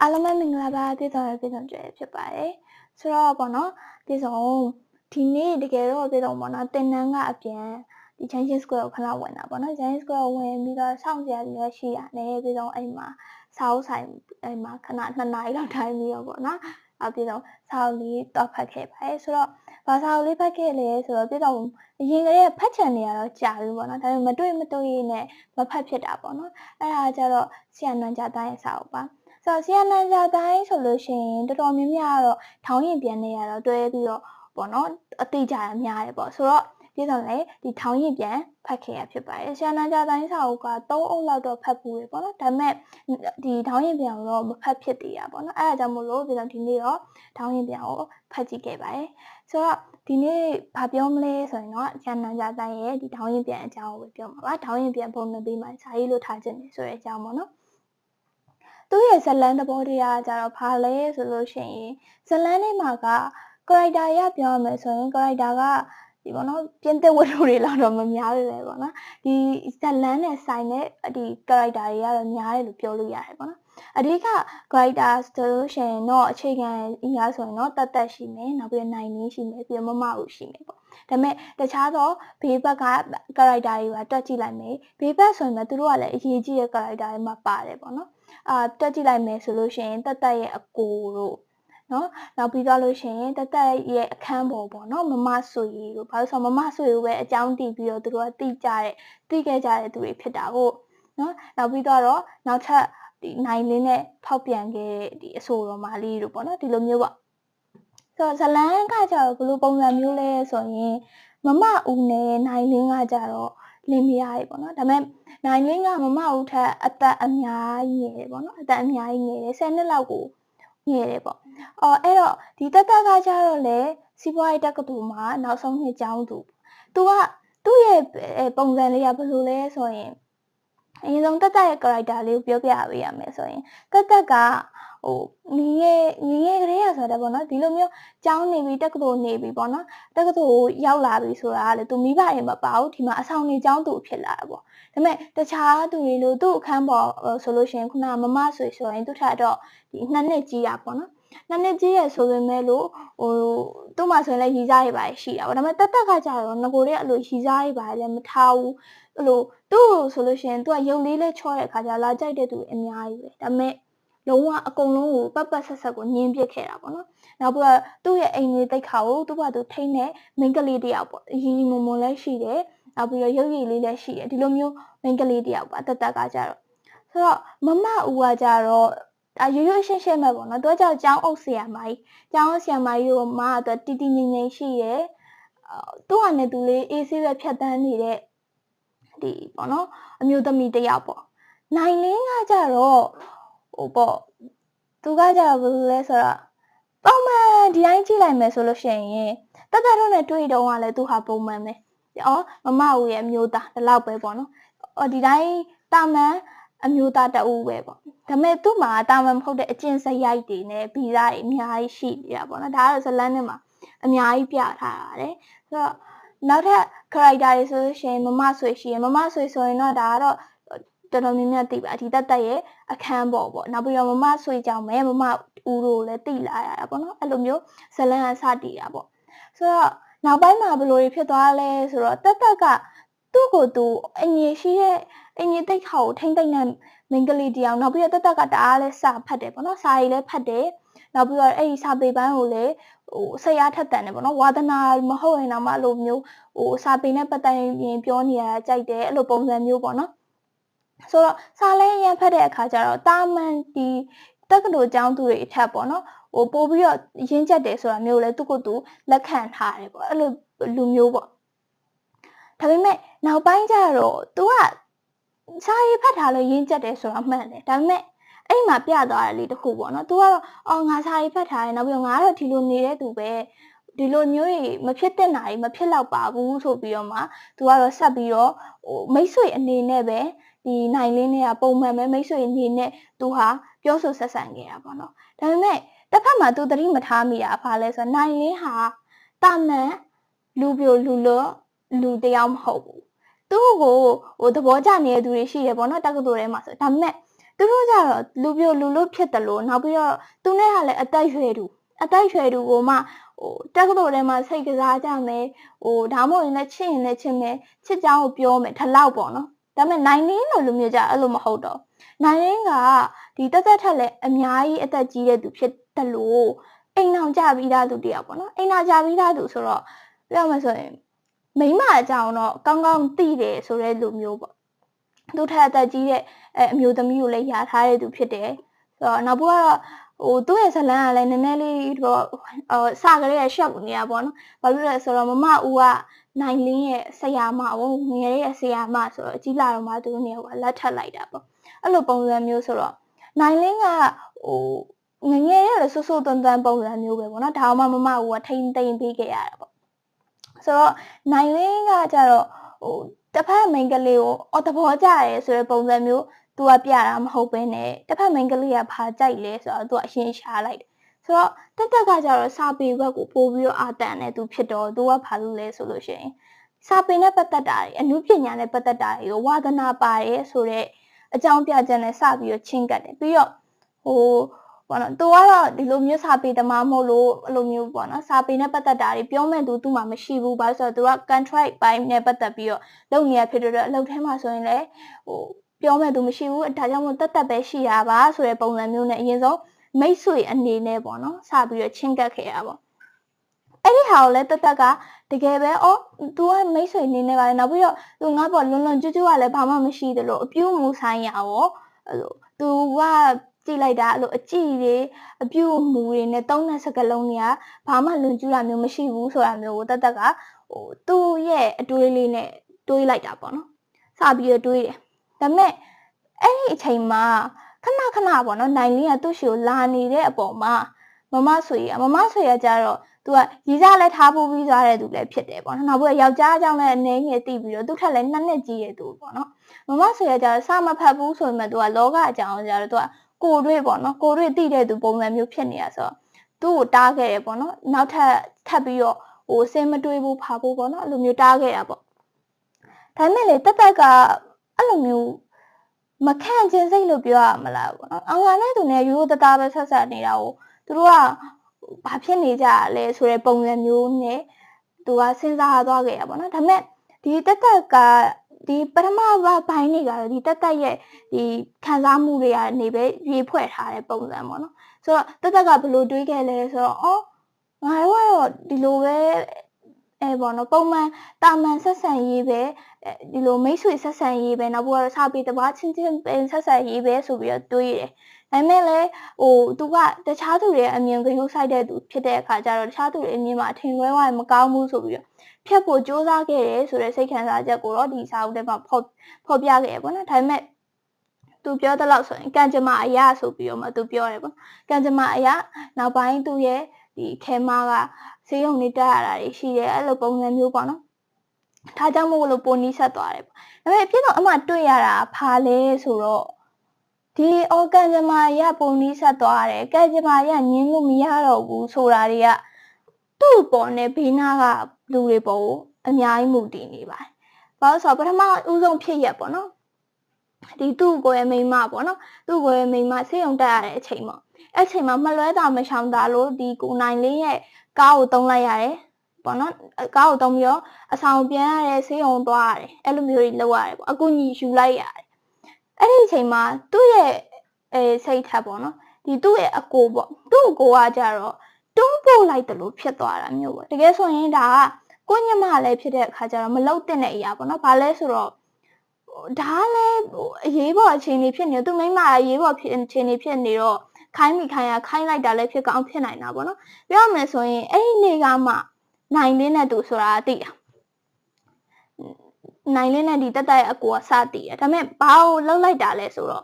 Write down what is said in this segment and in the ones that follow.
အားလုံးပဲမင်္ဂလာပါပြည့်စုံရဲ့ပြည့်စုံကြွယ်ဖြစ်ပါတယ်ဆိုတော့ပေါ့နော်ပြည့်စုံဒီနေ့တကယ်တော့ပြည့်စုံပေါ့နော်တင်နန်းကအပြန်ဒီ Chinese Square ကိုခဏဝင်တာပေါ့နော် Chinese Square ကိုဝင်ပြီးတော့စောင့်ကြရပြီးရှိရတယ်ပြည့်စုံအဲ့မှာစာအုပ်ဆိုင်အဲ့မှာခဏ2နာရီလောက်ထိုင်ပြီးတော့ပေါ့နော်အဲ့ပြည့်စုံစာအုပ်လေးတော့ဖတ်ခဲ့ပါတယ်ဆိုတော့ဘာစာအုပ်လေးဖတ်ခဲ့လဲဆိုတော့ပြည့်စုံအရင်ကတည်းကဖတ်ချင်နေရတော့ကြာပြီပေါ့နော်ဒါပေမဲ့မတွေ့နဲ့မဖတ်ဖြစ်တာပေါ့နော်အဲ့ဒါကျတော့ဆရာနန်းကြတိုင်းရဲ့စာအုပ်ပါဆိုတော့ဆရာနန်းကြတိုင်းဆိုလို့ရှိရင်တော်တော်များများတော့ထောင်းရင်ပြန်နေရတော့တွဲပြီးတော့ပေါ့နော်အတိကြရများတယ်ပေါ့ဆိုတော့ပြည်စုံလေဒီထောင်းရင်ပြန်ဖတ်ခဲ့ရဖြစ်ပါတယ်ဆရာနန်းကြတိုင်းစာအုပ်က3အုပ်လောက်တော့ဖတ်ပူတယ်ပေါ့နော်ဒါပေမဲ့ဒီထောင်းရင်ပြန်တော့မဖတ်ဖြစ်သေးတာပေါ့နော်အဲ့ဒါကြောင့်မို့လို့ပြည်စုံဒီနေ့တော့ထောင်းရင်ပြန်ကိုဖတ်ကြည့်ခဲ့ပါတယ်ဆိုတော့ဒီနေ့ဘာပြောမလဲဆိုရင်တော့ဆရာနန်းကြတိုင်းရဲ့ဒီထောင်းရင်ပြန်အကြောင်းကိုပြောမှာပါထောင်းရင်ပြန်ပုံနှပေးမှာစာရေးလို့ထားခြင်းနေဆိုတဲ့အကြောင်းပေါ့နော်သူ့ရဲ့ဇလန်းသဘောတရားကြတော့ဘာလဲဆိုလို့ရှိရင်ဇလန်းထဲမှာက character ရပြောရမယ်ဆိုရင် character ကဒီပေါ့နော်ပြင်သစ်ဝတ္ထုတွေလောက်တော့မများပဲပေါ့နော်ဒီဇလန်းနဲ့ဆိုင်တဲ့ဒီ character တွေကတော့များတယ်လို့ပြောလို့ရတယ်ပေါ့နော်အဓိက character ဆိုလို့ရှိရင်တော့အခြေခံအရာဆိုရင်တော့တတ်ရှိမယ်နောက်ပြီးနိုင်နင်းရှိမယ်ပြီးတော့မဦးရှိမယ်ပေါ့ဒါပေမဲ့တခြားသောဘေးဘက်က character တွေပါတွက်ကြည့်လိုက်မယ်ဘေးဘက်ဆိုရင်သူတို့ကလည်းအရေးကြီးတဲ့ character တွေမှာပါတယ်ပေါ့နော်တွက်ကြည့်လိုက်မယ်ဆိုလို့ရှိရင်တတ်ရဲ့အကိုတို့နော်နောက်ပြီးတော့လို့ရှိရင်တတ်ရဲ့အခန်းပေါ်ပေါ့နော်မမဆွေတို့ဘာလို့ဆိုမမဆွေကိုပဲအကြောင်းတည်ပြီးတော့သူတို့ကတိခဲ့ကြတဲ့သူတွေဖြစ်တာဟုတ်နော်နောက်ပြီးတော့နောက်ထပ်ဒီနိုင်လင်းနဲ့ဖောက်ပြန်ခဲ့တဲ့ဒီအဆိုတော်မလေးတို့ပေါ့နော်ဒီလိုမျိုးပေါ့ဆိုတော့ဇလန်းကကြတော့ဘယ်လိုပုံစံမျိုးလဲဆိုရင်မမဦးနဲ့နိုင်လင်းကကြတော့လင်းမရရေပေါ့နော်ဒါပေမဲ့နိုင်လင်းကမမဦးထက်အသက်အများကြီးငယ်တယ်ပေါ့နော်အသက်အများကြီးငယ်တယ်10နှစ်လောက်ကိုငယ်တယ်ပေါ့အဲ့တော့ဒီတကကြတော့လေစီးပွားရေးတက္ကသိုလ်မှာနောက်ဆုံးနှစ်ကျောင်းသူကသူ့ရဲ့ပုံစံလေးကဘယ်လိုလဲဆိုရင်အရင်ဆုံးတရဲ့ character လေးကိုပြောပြပေးရမယ်ဆိုရင်တကဟိုငငယ်ကလေးရဆိုတော့ပေါ့နော်ဒီလိုမျိုးကျောင်းနေပြီးတက္ကသိုလ်နေပြီးပေါ့နော်တက္ကသိုလ်ရောက်လာပြီဆိုတာလေသူမိဘတွေမပါဘူးဒီမှာအဆောင်နေကျောင်းသူဖြစ်လာတာပေါ့ဒါပေမဲ့တခြားသူတွေလို့သူ့အခန်းပေါ်ဆိုလို့ရှိရင်ခုနမမဆိုရင်သူ့ထက်တော့ဒီ2နှစ်ကြီးတာပေါ့နော်2နှစ်ကြီးရဆိုပေမဲ့လို့သူ့မှာဆိုရင်လည်းရီစားတွေပါရှိတာပေါ့ဒါပေမဲ့တကကြတော့ငကိုတွေကအဲ့လိုရီစားတွေပါလည်းမထားဘူးအဲ့လိုသူ့ဆိုလို့ရှိရင်သူကရုပ်လေးလဲချောတဲ့အခါကျလာကြိုက်တဲ့သူအများကြီးပဲဒါပေမဲ့လုံးဝအကုန်လုံးကိုပတ်ဆက်ကိုညှင်းပစ်ခဲ့တာပေါ့နော်နောက်ပြီးတော့သူ့ရဲ့အိမ်လေးတိတ်ခါကိုသူ့ဘာသူထိန်းတဲ့မိန်းကလေးတယောက်ပေါ့ရီမုံမုံလည်းရှိတယ်နောက်ပြီးတော့ရုပ်ရည်လေးလည်းရှိတယ်ဒီလိုမျိုးမိန်းကလေးတယောက်ပါတကကြတော့ဆိုတော့မမဦးကကြတော့ရိုးရှင်းမဲ့ပေါ့နော်သူကကြောက်ကျောင်းအုပ်ဆရာမကြီးကျောင်းဆရာမကြီးကိုမကတော့တီတီငင်ငင်ရှိရဲသူ့ဟာနဲ့သူလေးအေးဆေးပဲဖြတ်တန်းနေတဲ့ဒီပေါ့နော်အမျိုးသမီးတယောက်ပေါ့နိုင်လင်းကကြတော့ဟိုပေါ့သူကကြတော့ဘယ်လိုလဲဆိုတော့ပုံမှန်ဒီတိုင်းကြည့်လိုက်မယ်ဆိုလို့ရှိရင်တတော့နဲ့တွေ့တော့ကလည်းသူဟာပုံမှန်ပဲမမဦးရဲ့အမျိုးသားဒီလောက်ပဲပေါ့နော်ဒီတိုင်းတာမန်အမျိုးသားတအူးပဲပေါ့ဒါပေမဲ့သူ့မှာတာမန်မဟုတ်တဲ့အကျင့်စရိုက်တွေနဲ့ဗီဇတွေအများကြီးရှိနေတာပေါ့နော်ဒါကတော့ဇလန်းနဲ့မှာအများကြီးပြထားရတယ်ဆိုတော့နောက်ထပ် character တွေဆိုလို့ရှိရင်မမဆွေရှိရင်မမဆွေဆိုရင်တော့ဒါကတော့တော်တော်များများသိပါဒီတက်ရဲ့အခန်းပေါ်ပေါ့နောက်ပြီးတော့မမဆွေကြောင့်ပဲမမဦးတို့လည်းသိလာရတာပေါ့နော်အဲ့လိုမျိုးဇလန်းကစတည်တာပေါ့ဆိုတော့နောက်ပိုင်းမှာဘယ်လိုဖြစ်သွားလဲဆိုတော့တကသူ့ကိုသူအငြိရှိတဲ့အငြိတိတ်ခါကိုထိမ့်သိမ့်တဲ့မိန်းကလေးတယောက်နောက်ပြီးတော့တကတအားလဲစာဖတ်တယ်ပေါ့နော်စာရီလည်းဖတ်တယ်နောက်ပြီးတော့အဲ့ဒီစာပေပန်းကိုလည်းဆရာထက်တန်တယ်ပေါ့နော်ဝါသနာမဟုတ်ရင်တော့မှအဲ့လိုမျိုးစာပေနဲ့ပတ်သက်ရင်ပြောနေရတာကြိုက်တယ်အဲ့လိုပုံစံမျိုးပေါ့နော်ဆိုတော့စာလဲရန်ဖတ်တဲ့အခါကျတော့တာမန်ဒီတက္ကသိုလ်ကျောင်းသူတွေအထက်ပေါ့နော်ပို့ပြီးတော့ရင်းချက်တယ်ဆိုတာမျိုးလဲသူ့ကိုယ်သူလက်ခံထားတယ်ပေါ့အဲ့လိုလူမျိုးပေါ့ဒါပေမဲ့နောက်ပိုင်းကျတော့ तू ကစာရေးဖတ်ထားလို့ရင်းချက်တယ်ဆိုတာမှန်တယ်ဒါပေမဲ့အဲ့မှာပြသွားတယ်လေတခုပေါ့နော် तू ကတော့ငါစာရေးဖတ်ထားတယ်နောက်ပြီးတော့ငါကတော့ဒီလိုနေတဲ့သူပဲဒီလိုမျိုးတွေမဖြစ်တဲ့နာရီမဖြစ်တော့ပါဘူးဆိုပြီးတော့မှ तू ကတော့ဆက်ပြီးတော့မိတ်ဆွေအနေနဲ့ပဲဒီနိုင်လင်းတွေကပုံမှန်ပဲမိတ်ဆွေအနေနဲ့ तू ဟာပြောဆိုဆက်ဆံခဲ့တာပေါ့နော်ဒါပေမဲ့တစ်ဖက်မှာ तू သတိမထားမိတာဘာလဲဆိုတော့နိုင်လင်းဟာတာမန်လူပြိုလူလောလူတယောက်မဟုတ်ဘူးသူ့ကိုသဘောကျနေတဲ့သူတွေရှိတယ်ပေါ့နော်တက္ကသိုလ်ထဲမှာဆိုဒါပေမဲ့ သူတို့ကြတော့လူပြိုလူလို့ဖြစ်တယ်လို့နောက်ပြီးတော့သူနဲ့ကလည်းအသက်ရွယ်တူကိုမှတက္ကသိုလ်ထဲမှာစိတ်ကစားကြမယ်ဒါမှမဟုတ်ရင်လည်းချစ်ရင်လည်းချစ်မယ်ချစ်ကြောင်းကိုပြောမယ်ဒါလောက်ပေါ့နော်ဒါပေမဲ့နိုင်လင်းလိုလူမျိုးကြအဲ့လိုမဟုတ်တော့နိုင်လင်းကဒီတက်ထက်လည်းအများကြီးအသက်ကြီးတဲ့သူဖြစ်တယ်လို့အိမ်အောင်ကြပြီးသားသူတယောက်ပေါ့နော်အိမ်အောင်ကြပြီးသားသူဆိုတော့ပြောမှဆိုရင်မိမအကြောင်းတော့ကောင်းကောင်းသိတယ်ဆိုတဲ့လူမျိုးပေါ့သူထက်အသက်ကြီးတဲ့အမျိုးသမီးကိုလည်းယာထားတဲ့သူဖြစ်တယ်ဆိုတော့နောက်ဘူးကတော့သူ့ရဲ့ဇလန်းကလည်းနည်းနည်းလေးတော့စကလေးရရှော့နေရပေါ့နော်ဘာလို့လဲဆိုတော့မမဦးကနိုင်လင်းရဲ့ဆရာမငယ်ရဲ့ဆရာမဆိုတော့ကြီးလာတော့မှသူတို့နေကလက်ထပ်လိုက်တာပေါ့အဲ့လိုပုံစံမျိုးဆိုတော့နိုင်လင်းကငငယ်ရဲ့ဆိုးဆိုးသွမ်းသွမ်းပုံစံမျိုးပဲပေါ့နော်ဒါမှမမဦးကထိမ့်သိမ့်ပေးခဲ့ရတာပေါ့ဆိုတော့နိုင်လင်းကကြတော့တစ်ဖက်မိန်းကလေးကိုသဘောကျရဲဆိုတဲ့ပုံစံမျိုးသူကပြတာမဟုတ်ဘဲနဲ့တစ်ဖက်မိန်းကလေးကဘာကြိုက်လဲဆိုတော့သူကအရှင်းရှားလိုက်တယ်ဆိုတော့တက်ကကြတော့စာပေဘက်ကိုပို့ပြီးတော့အာတန်နေသူဖြစ်တော့သူကဘာလို့လဲဆိုလို့ရှိရင်စာပေနဲ့ပတ်သက်တာတွေအမှုပညာနဲ့ပတ်သက်တာတွေကိုဝါသနာပါတယ်ဆိုတော့အကြောင်းပြချက်နဲ့စပြီးတော့ချင်းကတ်တယ်ပြီးတော့ပေါ့နော်သူကတော့ဒီလိုမျိုးစာပေသမားမဟုတ်လို့အဲ့လိုမျိုးပေါ့နော်စာပေနဲ့ပတ်သက်တာတွေပြောမဲ့သူမှမရှိဘူးဘာလို့ဆိုတော့သူက contract ပိုင်းနဲ့ပတ်သက်ပြီးတော့လုပ်နေရဖြစ်တော့အလုပ်ထဲမှာဆိုရင်လည်းပြောမဲ့သူမရှိဘူးဒါကြောင့်မို့တက်ပဲရှိရပါဆိုတဲ့ပုံစံမျိုးနဲ့အရင်ဆုံးမိတ်ဆွေအနေနဲ့ပေါ့နော်စပြီးတော့ချင်းကတ်ခဲ့ရပါအဲ့ဒီဟာကိုလည်းတကတကယ်ပဲသူကမိတ်ဆွေအနေနဲ့ပါနောက်ပြီးတော့သူငါပေါ့လွန်ကျွတ်ကလည်းဘာမှမရှိသလိုအပြုမူဆိုင်ရာရောအဲ့လိုသူကကြည့်လိုက်တာအဲ့လိုအကြည့်တွေအပြုအမူတွေနဲ့တုံးတဲ့စကားလုံးတွေကဘာမှလွန်ကျူးတာမျိုးမရှိဘူးဆိုတာမျိုးကိုတကသူ့ရဲ့အတွေးလေးနဲ့တွေးလိုက်တာပေါ့နော်စပြီးတော့တွေးတယ်ဒါပေမဲ့အဲ့ဒီအချိန်မှာခဏပေါ့နော်နိုင်လင်းကသူ့ရှိကိုလာနေတဲ့အပေါ်မှာမမဆွေရကြတော့သူကရီစားလဲထားဖို့ပြီးသွားတဲ့သူလည်းဖြစ်တယ်ပေါ့နော်နောက်ပြီးယောက်ျားအကြောင်းလည်းအနေငယ်သိပြီးတော့သူထက်လည်းနှစ်ကြီးတဲ့သူပေါ့နော်မမဆွေရကြတော့စာမဖတ်ဘူးဆိုပေမဲ့သူကလောကအကြောင်းကြတော့သူကကိုတွေ့ပေါ့နော်ကိုတွေ့သိတဲ့သူပုံစံမျိုးဖြစ်နေတာဆိုတော့သူ့ကိုတားခဲ့တယ်ပေါ့နော်နောက်ထပ်ပြီးတော့စင်မတွေးဘူးဖာဖို့ပေါ့နော်အဲ့လိုမျိုးတားခဲ့တာပေါ့ဒါပေမဲ့လေတက်ကအဲ့လိုမျိုးမခန့်ခြင်းစိတ်လို့ပြောရမလားပေါ့နော်အောင်ကနဲ့သူနဲ့ရိုးသားသားပဲဆက်ဆက်နေတာကိုသူတို့ကဘာဖြစ်နေကြလဲဆိုတဲ့ပုံစံမျိုးနဲ့သူကစဉ်းစားသွားခဲ့ရပေါ့နော်ဒါပေမဲ့ဒီတက်ကဒီပထမပိုင်းတွေကတော့ဒီတက်ရဲ့ဒီခံစားမှုတွေကနေပဲရေးဖွဲ့ထားတဲ့ပုံစံပေါ့နော်ဆိုတော့တက်ကဘယ်လိုတွေးခဲ့လဲဆိုတော့ငါတို့ကတော့ဒီလိုပဲပေါ့နော်ပုံမှန်တာမန်ဆက်ဆံရေးပဲဒီလိုမိတ်ဆွေဆက်ဆံရေးပဲနောက်ပြီးတော့စာပေတဘာချင်းပင်ဆက်ဆံရေးပဲဆိုပြီးတော့တွေးတယ်ဒါပေမဲ့လည်းသူကတခြားသူတွေအမြင်ကရုပ်ဆိုင်တဲ့သူဖြစ်တဲ့အခါကျတော့တခြားသူတွေအမြင်မှာအထင်လွဲဝါးမကောင်းဘူးဆိုပြီးတော့ဖြတ်ဖို့စ조사ခဲ့တယ်ဆိုတဲ့စိတ်ခံစားချက်ကိုတော့ဒီစာအုပ်ထဲမှာဖော်ပြခဲ့ရပေါ့နော်ဒါပေမဲ့သူပြောတဲ့လောက်ဆိုရင်ကံကြမ္မာအရာဆိုပြီးတော့မှသူပြောတယ်ပေါ့ကံကြမ္မာအရာနောက်ပိုင်းသူရဲ့ဒီခဲမကဆေးရုံနေတက်ရတာတွေရှိတယ်အဲ့လိုပုံစံမျိုးပေါ့နော်ဒါကြောင့်မို့လို့ပိုနီးဆက်သွားတယ်ပေါ့ဒါပေမဲ့ပြည့်တော့အမှတွေ့ရတာဖာလဲဆိုတော့ဒီကံကြမ္မာအရာပိုနီးဆက်သွားတယ်ကံကြမ္မာအရာညင်းလို့မရတော့ဘူးဆိုတာတွေကသူ့ပေါ်နဲ့ဘေးနားကလူတွေပေါ်အများကြီးမူတည်နေပါတယ်ဘာလို့ဆိုတော့ပထမဦးဆုံးဖြစ်ရက်ပေါ့နော်ဒီသူ့ကိုယ်ရဲ့မိန်းမပေါ့နော်သူ့ကိုယ်ရဲ့မိန်းမဆေးရုံတက်ရတဲ့အချိန်ပေါ့အဲ့ချိန်မှာမလွဲတာမရှောင်တာလို့ဒီကိုနိုင်လင်းရဲ့ကားကိုတုံးလိုက်ရတယ်ပေါ့နော်ကားကိုတုံးပြီးတော့အဆောင်ပြန်ရတယ်ဆေးရုံသွားရတယ်အဲ့လိုမျိုးတွေလုပ်ရတယ်ပေါ့အကူကြီးယူလိုက်ရတယ်အဲ့ဒီအချိန်မှာသူ့ရဲ့စိတ်ထပ်ပေါ့နော်ဒီသူ့ရဲ့အကိုပေါ့သူ့အကိုကကြတော့တွန်းပို့လိုက်တယ်လို့ဖြစ်သွားတာမျိုးပေါ့တကယ်ဆိုရင်ဒါကကိုညမလည်းဖြစ်တဲ့အခါကျတော့မလုတ်တဲ့အရာပေါ့နော်ဘာလဲဆိုတော့ဒါလည်းအရေးပေါ်အခြေအနေဖြစ်နေသူမိမအရေးပေါ်အခြေအနေဖြစ်နေတော့ခိုင်းလိုက်တာလည်းဖြစ်ကောင်းဖြစ်နိုင်တာပေါ့နော်ပြောရမယ်ဆိုရင်အဲ့ဒီနေ့ကမှနိုင်လင်းတဲ့သူဆိုတာသိတာနိုင်လင်းတဲ့ဒီတက်ရဲ့အကူကစတည်တယ်ဒါပေမဲ့ဘာကိုလှုပ်လိုက်တာလဲဆိုတော့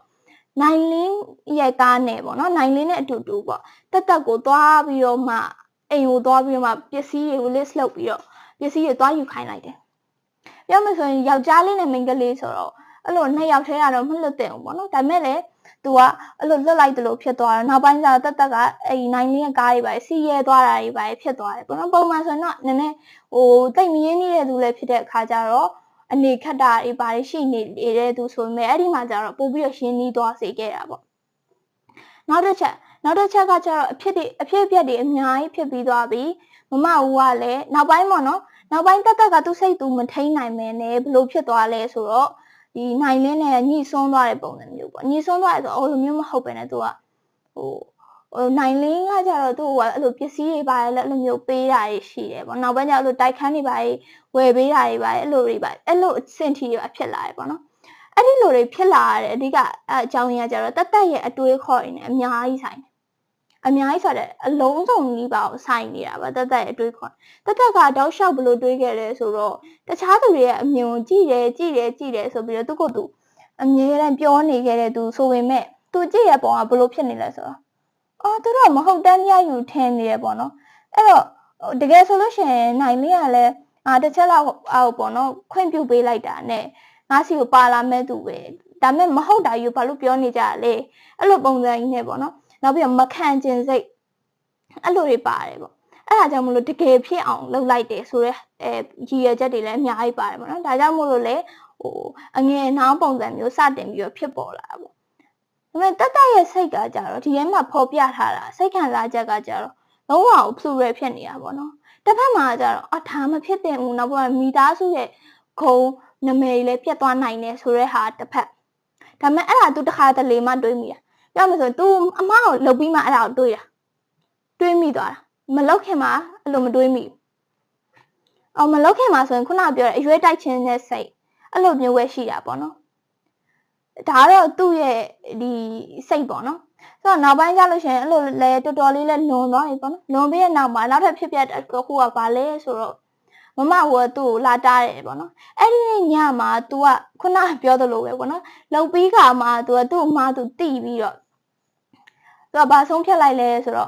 နိုင်လင်းရဲ့ကားနဲ့ပေါ့နော်နိုင်လင်းနဲ့အတူတူပေါ့တက်ကိုသွားပြီးတော့မှအိမ်ကိုသွားပြီးတော့မှပစ္စည်းတွေကို list လုပ်ပြီးတော့ပစ္စည်းတွေသွားယူခိုင်းလိုက်တယ်ပြောမယ်ဆိုရင်ယောက်ျားလေးနဲ့မိန်းကလေးဆိုတော့အဲ့လိုနှစ်ယောက်ထဲကတော့မလွတ်တဲ့ဘူးပေါ့နော်ဒါပေမဲ့လည်းသူကအဲ့လိုလွတ်လိုက်တယ်လို့ဖြစ်သွားတယ်နောက်ပိုင်းကျတော့တက်ကအဲ့နိုင်လင်းရဲ့ကားတွေပဲစီးရဲသွားတာတွေပဲဖြစ်သွားတယ်ပေါ့နော်ပုံမှန်ဆိုရင်တော့နည်းနည်းတိတ်မရင်းနေတဲ့သူလည်းဖြစ်တဲ့အခါကျတော့ အနေခက်တာတွေဘာတွေရှိနေတဲ့သူဆိုပေမဲ့အဲ့ဒီမှာကျတော့ပို့ပြီးတော့ရှင်းနီးသွားစေခဲ့တာပေါ့နောက်တစ်ချက်ကကျတော့အဖြစ်အပျက်တွေအများကြီးဖြစ်ပြီးသွားပြီမမဦးကလည်းနောက်ပိုင်းပေါ့နော်နောက်ပိုင်းတက်ကသူ့စိတ်သူမထိန်နိုင်မယ်နဲ့ဘလို့ဖြစ်သွားလဲဆိုတော့ဒီနိုင်လင်းနဲ့ညှိစွန်းသွားတဲ့ပုံစံမျိုးပေါ့ညှိစွန်းသွားတယ်ဆိုတော့လိုမျိုးမဟုတ်ပဲနဲ့သူကနိုင်လင်းကကျတော့သူ့ကအဲ့လိုပစ္စည်းတွေပါလဲအဲ့လိုမျိုးပေးတာတွေရှိတယ်ပေါ့နောက်ပိုင်းကျအဲ့လိုတိုက်ခန်းတွေပါဝယ်ပေးတာတွေပါအဲ့လိုအဆင့်ထိတွေဖြစ်လာတယ်ပေါ့နော်အဲ့ဒီလိုတွေဖြစ်လာတဲ့အဓိကအကြောင်းရင်းကကျတော့တက်ရဲ့အတွေးခေါ်နေအများကြီးဆိုင်အများကြီးဆိုတဲ့အလုံးစုံကြီးပါဆိုင်နေတာပါတက်ရဲ့အတွေးခေါ်တက်ကတောက်လျှောက်ဘလို့တွေးခဲ့လဲဆိုတော့တခြားသူတွေရဲ့အမြင်ကိုကြည့်တယ်ဆိုပြီးတော့သူ့ကိုယ်သူအမြဲတမ်းပြောနေခဲ့တဲ့သူဆိုပေမဲ့သူကြည့်ရပုံကဘလို့ဖြစ်နေလဲဆိုတော့သူတို့မဟုတ်တမ်းများယူထင်နေတယ်ပေါ့နော်အဲ့တော့တကယ်ဆိုလို့ရှိရင်နိုင်လင်းကလည်းတစ်ချက်လောက်ပေါ့နော်ခွင့်ပြုပေးလိုက်တာနဲ့ငါစီကိုပါလာမဲ့သူပဲဒါမဲ့မဟုတ်တာယူဘာလို့ပြောနေကြလဲအဲ့လိုပုံစံကြီးနဲ့ပေါ့နော်နောက်ပြီးတော့မခံကျင်စိတ်အဲ့လိုတွေပါတယ်ပေါ့အဲ့ဒါကြောင့်မလို့တကယ်ဖြစ်အောင်လုပ်လိုက်တယ်ဆိုတော့ရည်ရွယ်ချက်တွေလည်းအများကြီးပါတယ်ပေါ့နော်ဒါကြောင့်မို့လို့လေအငယ်နှောင်းပုံစံမျိုးစတင်ပြီးတော့ဖြစ်ပေါ်လာတာပေါ့ဒါပေမဲ့တက်ရဲ့စိတ်ကကြတော့ဒီထဲမှာဖော်ပြထားတာစိတ်ခံစားချက်ကကြတော့လုံးဝဖလူရဲဖြစ်နေတာပေါ့နော်တစ်ဖက်မှာကြတော့ဒါမဖြစ်တဲ့ဘူးနောက်ပြီးမိသားစုရဲ့ဂုံနမယ်ကြီးလည်းပြတ်သွားနိုင်တယ်ဆိုတဲ့ဟာတစ်ဖက်ဒါပေမဲ့အဲ့ဒါသူတစ်ခါတလေမှတွေးမိတာပြောမှဆိုရင် तू အမကိုလှုပ်ပြီးမှအဲ့ဒါကိုတွေးမိသွားတာမလှုပ်ခင်မှာအဲ့လိုမတွေးမိဘူးမလှုပ်ခင်မှာဆိုရင်ခုနကပြောတဲ့အရွေးတိုက်ခြင်းနဲ့စိတ်အဲ့လိုမျိုးပဲရှိတာပေါ့နော်ဒါတော့သူ့ရဲ့ဒီစိတ်ပေါ့နော်ဆိုတော့နောက်ပိုင်းကျလို့ရှိရင်အဲ့လိုလဲတော်တော်လေးလဲလွန်သွားပြီပေါ့နော်လွန်ပြီးတဲ့နောက်မှာနောက်ထပ်ဖြစ်ပျက်တစ်ခုကဘာလဲဆိုတော့မမကသူ့ကိုလာတားတယ်ပေါ့နော်အဲ့ဒီညမှာ तू ကခုနပြောသလိုပဲပေါ့နော်လှုပ်ပြီးခါမှာ तू ကသူ့အမသူတိပြီးတော့ तू ကဘာဆုံးဖြတ်လိုက်လဲဆိုတော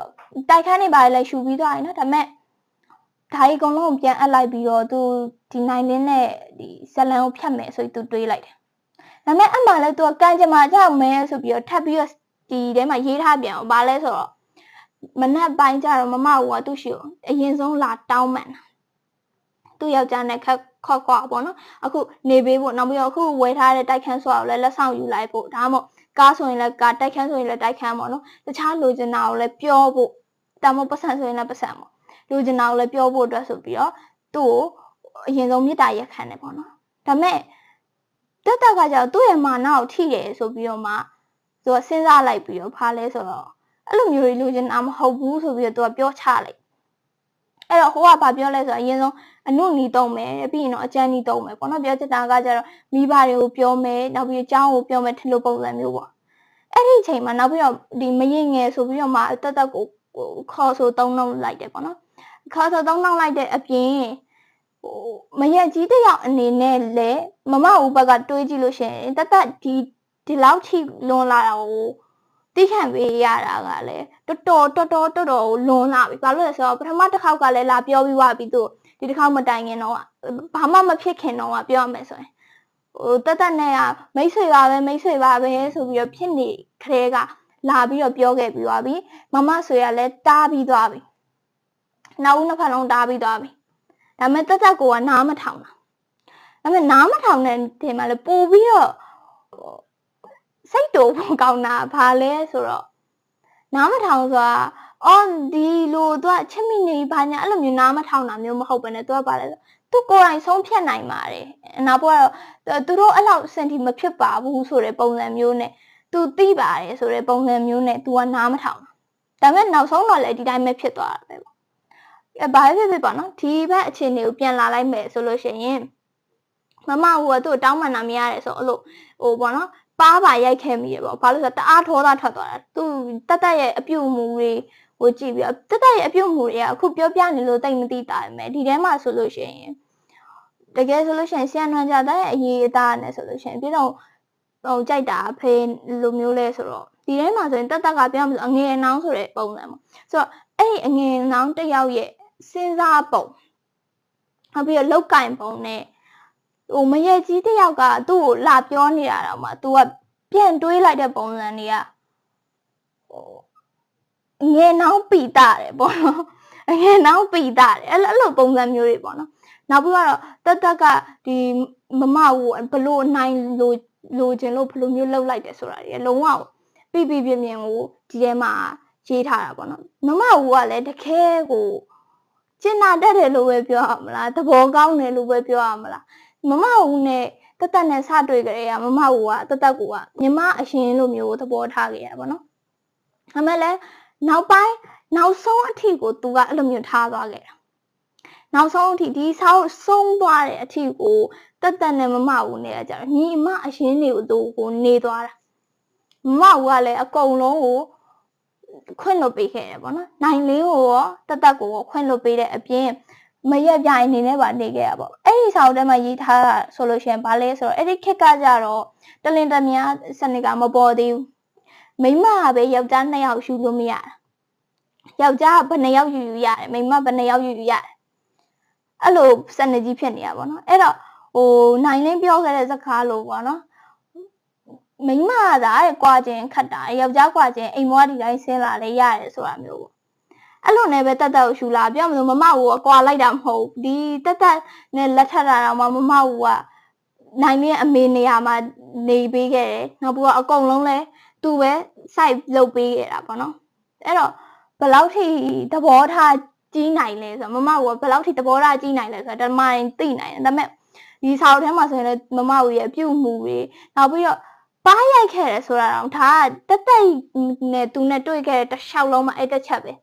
့တိုက်ခန်းနေပါလေရှူပြီးသွားရင်နော်ဒါမဲ့ဒါကြီးအကုန်လုံးပြန်အပ်လိုက်ပြီးတော့ तू ဒီနိုင်လင်းနဲ့ဒီဇလန်ကိုဖြတ်မယ်ဆိုပြီး तू တွေးလိုက်တယ်ဒါမဲ့အမှလည်း तू ကကန်ကြမှာကြောက်မယ်ဆိုပြီးတော့ထပ်ပြီးတော့ဒီထဲမှာရေးထားပြန်ဘာလဲဆိုတော့မနက်ပိုင်းကျတော့မမကသူ့ရှိကိုအရင်ဆုံးလာတောင်းမှန်သူ့ယောက်ျားနဲ့ခေါက်ကွာပေါ့နော်အခုနေပေးဖို့နောက်ပြီးတော့အခုဝယ်ထားတဲ့တိုက်ခန်းဆိုတော့လည်းလက်ဆောင်ယူလိုက်ဖို့ဒါမှမဟုတ်ကားဆိုရင်လည်းကားတိုက်ခန်းဆိုရင်လည်းတိုက်ခန်းပေါ့နော်တခြားလိုချင်တာကိုလည်းပြောဖို့ဒါမှမဟုတ်ပတ်စံဆိုရင်လည်းပတ်စံပေါ့လိုချင်တာကိုလည်းပြောဖို့အတွက်ဆိုပြီးတော့သူ့ကိုအရင်ဆုံးမေတ္တာရက်ခံတယ်ပေါ့နော်ဒါမဲ့တက်ကကြောင့်သူ့ရဲ့မာနကိုထိတယ်ဆိုပြီးတော့မှသူကစဉ်းစားလိုက်ပြီးတော့ဖားလဲဆိုတော့အဲ့လိုမျိုးလိုချင်တာမဟုတ်ဘူးဆိုပြီးတော့သူကပြောချလိုက်အဲ့တော့ဟိုကဘာပြောလဲဆိုတော့အရင်ဆုံးအနုနီတုံးမယ်ပြီးရင်တော့အကျန်းနီတုံးမယ်ပေါ့နော်ပြောချင်တာကကျတော့မိဘတွေကိုပြောမယ်နောက်ပြီးအကြောင်းကိုပြောမယ်ထလို့ပုံစံမျိုးပေါ့အဲ့ဒီအချိန်မှာနောက်ပြီးတော့ဒီမရင်ငယ်ဆိုပြီးတော့မှတက်ကိုခေါ်ဆိုသုံးနှုတ်လိုက်တယ်ပေါ့နော်ခေါ်ဆိုသုံးနှုတ်လိုက်တဲ့အပြင်မရက်ကြီးတယောက်အနေနဲ့လည်းမမဦးဘက်ကတွေးကြည့်လို့ရှိရင်တက်ဒီလောက်ထိလွန်လာတာကိုသိခံပေးရတာကလည်းတော်တော်လွန်လာပြီဘာလို့လဲဆိုတော့ပထမတစ်ခေါက်ကလည်းလာပြောပြီးွားပြီးသူဒီတစ်ခေါက်မတိုင်ခင်တော့ဘာမှမဖြစ်ခင်တော့ပြောရမယ်ဆိုရင်တက်နဲ့ကမိတ်ဆွေပါပဲဆိုပြီးတော့ဖြစ်နေခရဲကလာပြီးတော့ပြောခဲ့ပြီးွားပြီမမဆွေကလည်းတားပြီးသွားပြီနောက်ဦးနှစ်ဖက်လုံးတားပြီးသွားပြီဒါမဲ့တက်ကိုကနားမထောင်တာဒါမဲ့နားမထောင်တဲ့ဒီမှာလည်းပို့ပြီးတော့စိတ်တူကောင်းတာဘာလဲဆိုတော့နားမထောင်ဆိုတာဒီလိုသူကချစ်မိနေဘာညာအဲ့လိုမျိုးနားမထောင်တာမျိုးမဟုတ်ဘဲနဲ့သူကဘာလဲဆိုသူကိုယ်တိုင်ဆုံးဖြတ်နိုင်ပါတယ်နောက်ဘက်ကတော့သူတို့အဲ့လောက်စင်တီမဖြစ်ပါဘူးဆိုတဲ့ပုံစံမျိုးနဲ့သူသိပါတယ်ဆိုတဲ့ပုံစံမျိုးနဲ့သူကနားမထောင်ဒါပေမဲ့နောက်ဆုံးတော့လည်းဒီတိုင်းပဲဖြစ်သွားတာပဲပေါ့ဘာဖြစ်ပေါ့နော်ဒီဘက်အခြေအနေကိုပြန်လာလိုက်မယ်ဆိုလို့ရှိရင်မမကသူ့တောင်းပန်တာမရတယ်ဆိုအဲ့လိုပေါ့နော်ပါရိုက်ခဲ့မိရပေါ့ဘာလို့ဆိုတော့တအားထောသားထွက်သွားတာသူတက်ရဲ့အပြုတ်မှုတွေကိုကြည့်ပြီးတော့တက်ရဲ့အပြုတ်မှုတွေကအခုပြောပြနေလို့တိတ်မသိတာပဲဒီထဲမှာဆိုလို့ရှိရင်တကယ်ဆိုလို့ရှိရင်ဆီယန်နွန်ကြတဲ့အရေးအသားနဲ့ဆိုလို့ရှိရင်ပြီးတော့ကြိုက်တာဖေးလိုမျိုးလဲဆိုတော့ဒီထဲမှာဆိုရင်တက်ကပြောမှဆိုအငယ်နှောင်းဆိုတဲ့ပုံစံပေါ့ဆိုတော့အဲ့ဒီအငယ်နှောင်းတစ်ယောက်ရဲ့စဉ်းစားပုံနောက်ပြီးတော့လောက်ကင်ပုံနဲ့မရက်ကြီးတယောက်ကသူ့ကိုလာပြောနေတာတော့မှ तू ကပြန်တွေးလိုက်တဲ့ပုံစံတွေကငယ်နှောင်းပီတာတယ်ပေါ့နော် ငယ်နောက်ပိတာတယ်အဲ့လိုပုံစံမျိုးတွေပေါ့နော်နောက်ပြီးတော့တက်ကဒီမမကိုဘလို့နိုင်လိုချင်လို့ဘလို့မျိုးလှုပ်လိုက်တယ်ဆိုတာတွေလုံးဝပြပြမြင်ကိုဒီထဲမှာရေးထားတာပေါ့နော်မမကလည်းတခဲကိုကျင်နာတတ်တယ်လို့ပဲပြောရမလားသဘောကောင်းတယ်လို့ပဲပြောရမလားမမဦးနဲ့တက်နဲ့စတွေ့ကြတဲ့ကမမဦးကတက်ကိုကညီမအရှင်လိုမျိုးသဘောထားခဲ့ရပါတော့။ဒါမဲ့လည်းနောက်ဆုံးအထိကိုသူကအဲ့လိုမျိုးထားသွားခဲ့တာ။နောက်ဆုံးအထိဒီဆောက်ဆုံးသွားတဲ့အထိကိုတက်နဲ့မမဦးနဲ့ကြတော့ညီမအရှင်တွေကိုနေသွားတာ။မမဦးကလည်းအကုန်လုံးကိုခွင့်လွှတ်ပေးခဲ့တယ်ပေါ့နော်။နိုင်လေးကိုရောတက်ကိုရောခွင့်လွှတ်ပေးတဲ့အပြင်မရက်ပြိုင်နေနဲ့ပါနေခဲ့ရပေါ့အဲ့ဒီဆောက်ထဲမှာရေးထားတာဆိုလို့ရှိရင်ဘာလဲဆိုတော့အဲ့ဒီခက်ကကြတော့တလင်တမယာစနစ်ကမပေါ်သေးဘူးမိမကပဲယောက်ျား2ယောက်ယူလို့မရတာယောက်ျားဘယ်2ယောက်ယူရတယ်မိမဘယ်2ယောက်ယူရတယ်အဲ့လိုစနစ်ကြီးဖြစ်နေတာပေါ့နော်အဲ့တော့နိုင်လင်းပြောခဲ့တဲ့စကားလို့ပေါ့နော်မိမကသာကွာခြင်းခတ်တာယောက်ျားကွာခြင်းအိမ်မွားဒီတိုင်းဆင်းလာလေရတယ်ဆိုတာမျိုးပေါ့အဲ့လိုနဲ့ပဲတက်ကိုရှူလာပြောမလို့မမကိုကွာလိုက်တာမဟုတ်ဒီတက်နဲ့လက်ထပ်လာတော့မှမမကနိုင်လင်းအမေနေရာမှာနေပေးခဲ့တယ်နောက်ပြီးတော့အကုန်လုံးလဲသူပဲစိုက်လုပ်ပေးခဲ့တာပေါ့နော်အဲ့တော့ဘယ်လောက်ထိသဘောထားကြီးနိုင်လဲဆိုတော့မမကဘယ်လောက်ထိသဘောထားကြီးနိုင်လဲဆိုတော့ဓမ္မရင်သိနိုင်တယ်ဒါပေမဲ့ဒီစာအုပ်ထဲမှာဆိုရင်လည်းမမရဲ့အပြုတ်မှုတွေနောက်ပြီးတော့ပါရိုက်ခဲ့တယ်ဆိုတာတော့ဒါကတက်နဲ့သူနဲ့တွေ့ခဲ့တဲ့တစ်လျှောက်လုံးမှာအဲ့တစ်ချက်ပဲ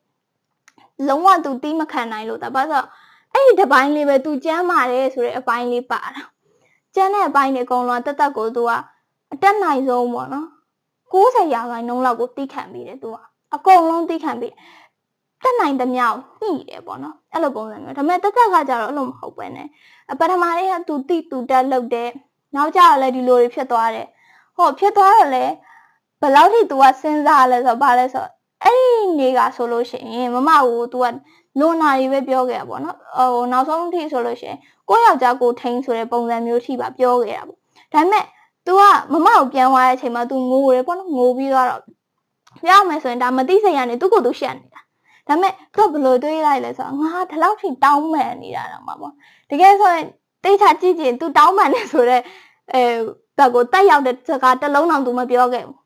လုံးဝသူတီးမခံနိုင်လို့ဒါပါဆိုအဲ့ဒီတပိုင်းလေးပဲသူကျမ်းပါတယ်ဆိုတဲ့အပိုင်းလေးပါတာကျမ်းတဲ့အပိုင်းတွေအကုန်လုံးတက်ကိုသူကအတက်နိုင်ဆုံးပေါ့နော်90%လောက်ကိုတီးခံပြီးတယ်သူကအကုန်လုံးတီးခံပြီးတက်နိုင်တဲ့မြောက်ညှိတယ်ပေါ့နော်အဲ့လိုပုံစံမျိုးဒါပေမဲ့တက်ကကြတော့အဲ့လိုမဟုတ်ပဲနဲ့ပထမလေးကသူတိသူတက်လုပ်တယ်နောက်ကျတော့လည်းဒီလိုတွေဖြစ်သွားတယ်ဟောဖြစ်သွားတော့လေဘယ်လောက်ထိသူကစဉ်းစားလဲဆိုတော့ဘာလဲဆိုတော့အဲ့ဒီနေ့ကဆိုလို့ရှိရင်မမကို तू ကလွန်နာတွေပဲပြောခဲ့တာပေါ့နော်နောက်ဆုံးအထိဆိုလို့ရှိရင်ကိုယောက်ျားကိုထိန်းဆိုတဲ့ပုံစံမျိုးထိပါပြောခဲ့တာပေါ့ဒါပေမဲ့ तू ကမမကိုပြန်သွားတဲ့အချိန်မှာ तू ငိုတယ်ပေါ့နော်ငိုပြီးတော့ပြောမယ်ဆိုရင်ဒါမသိစိတ်ရနေသူ့ကိုယ်သူရှက်နေတာဒါပေမဲ့ तू ဘယ်လိုတွေးလိုက်လဲဆိုတော့ငါဒီလောက်ထိတောင်းပန်နေတာတော့မှာပေါ့တကယ်ဆိုရင်တိတ်ချကြည့်ကြည့် तू တောင်းပန်နေဆိုတော့ဘက်ကိုတက်ရောက်တဲ့စကားတစ်လုံးတော့ तू မပြောခဲ့ဘူး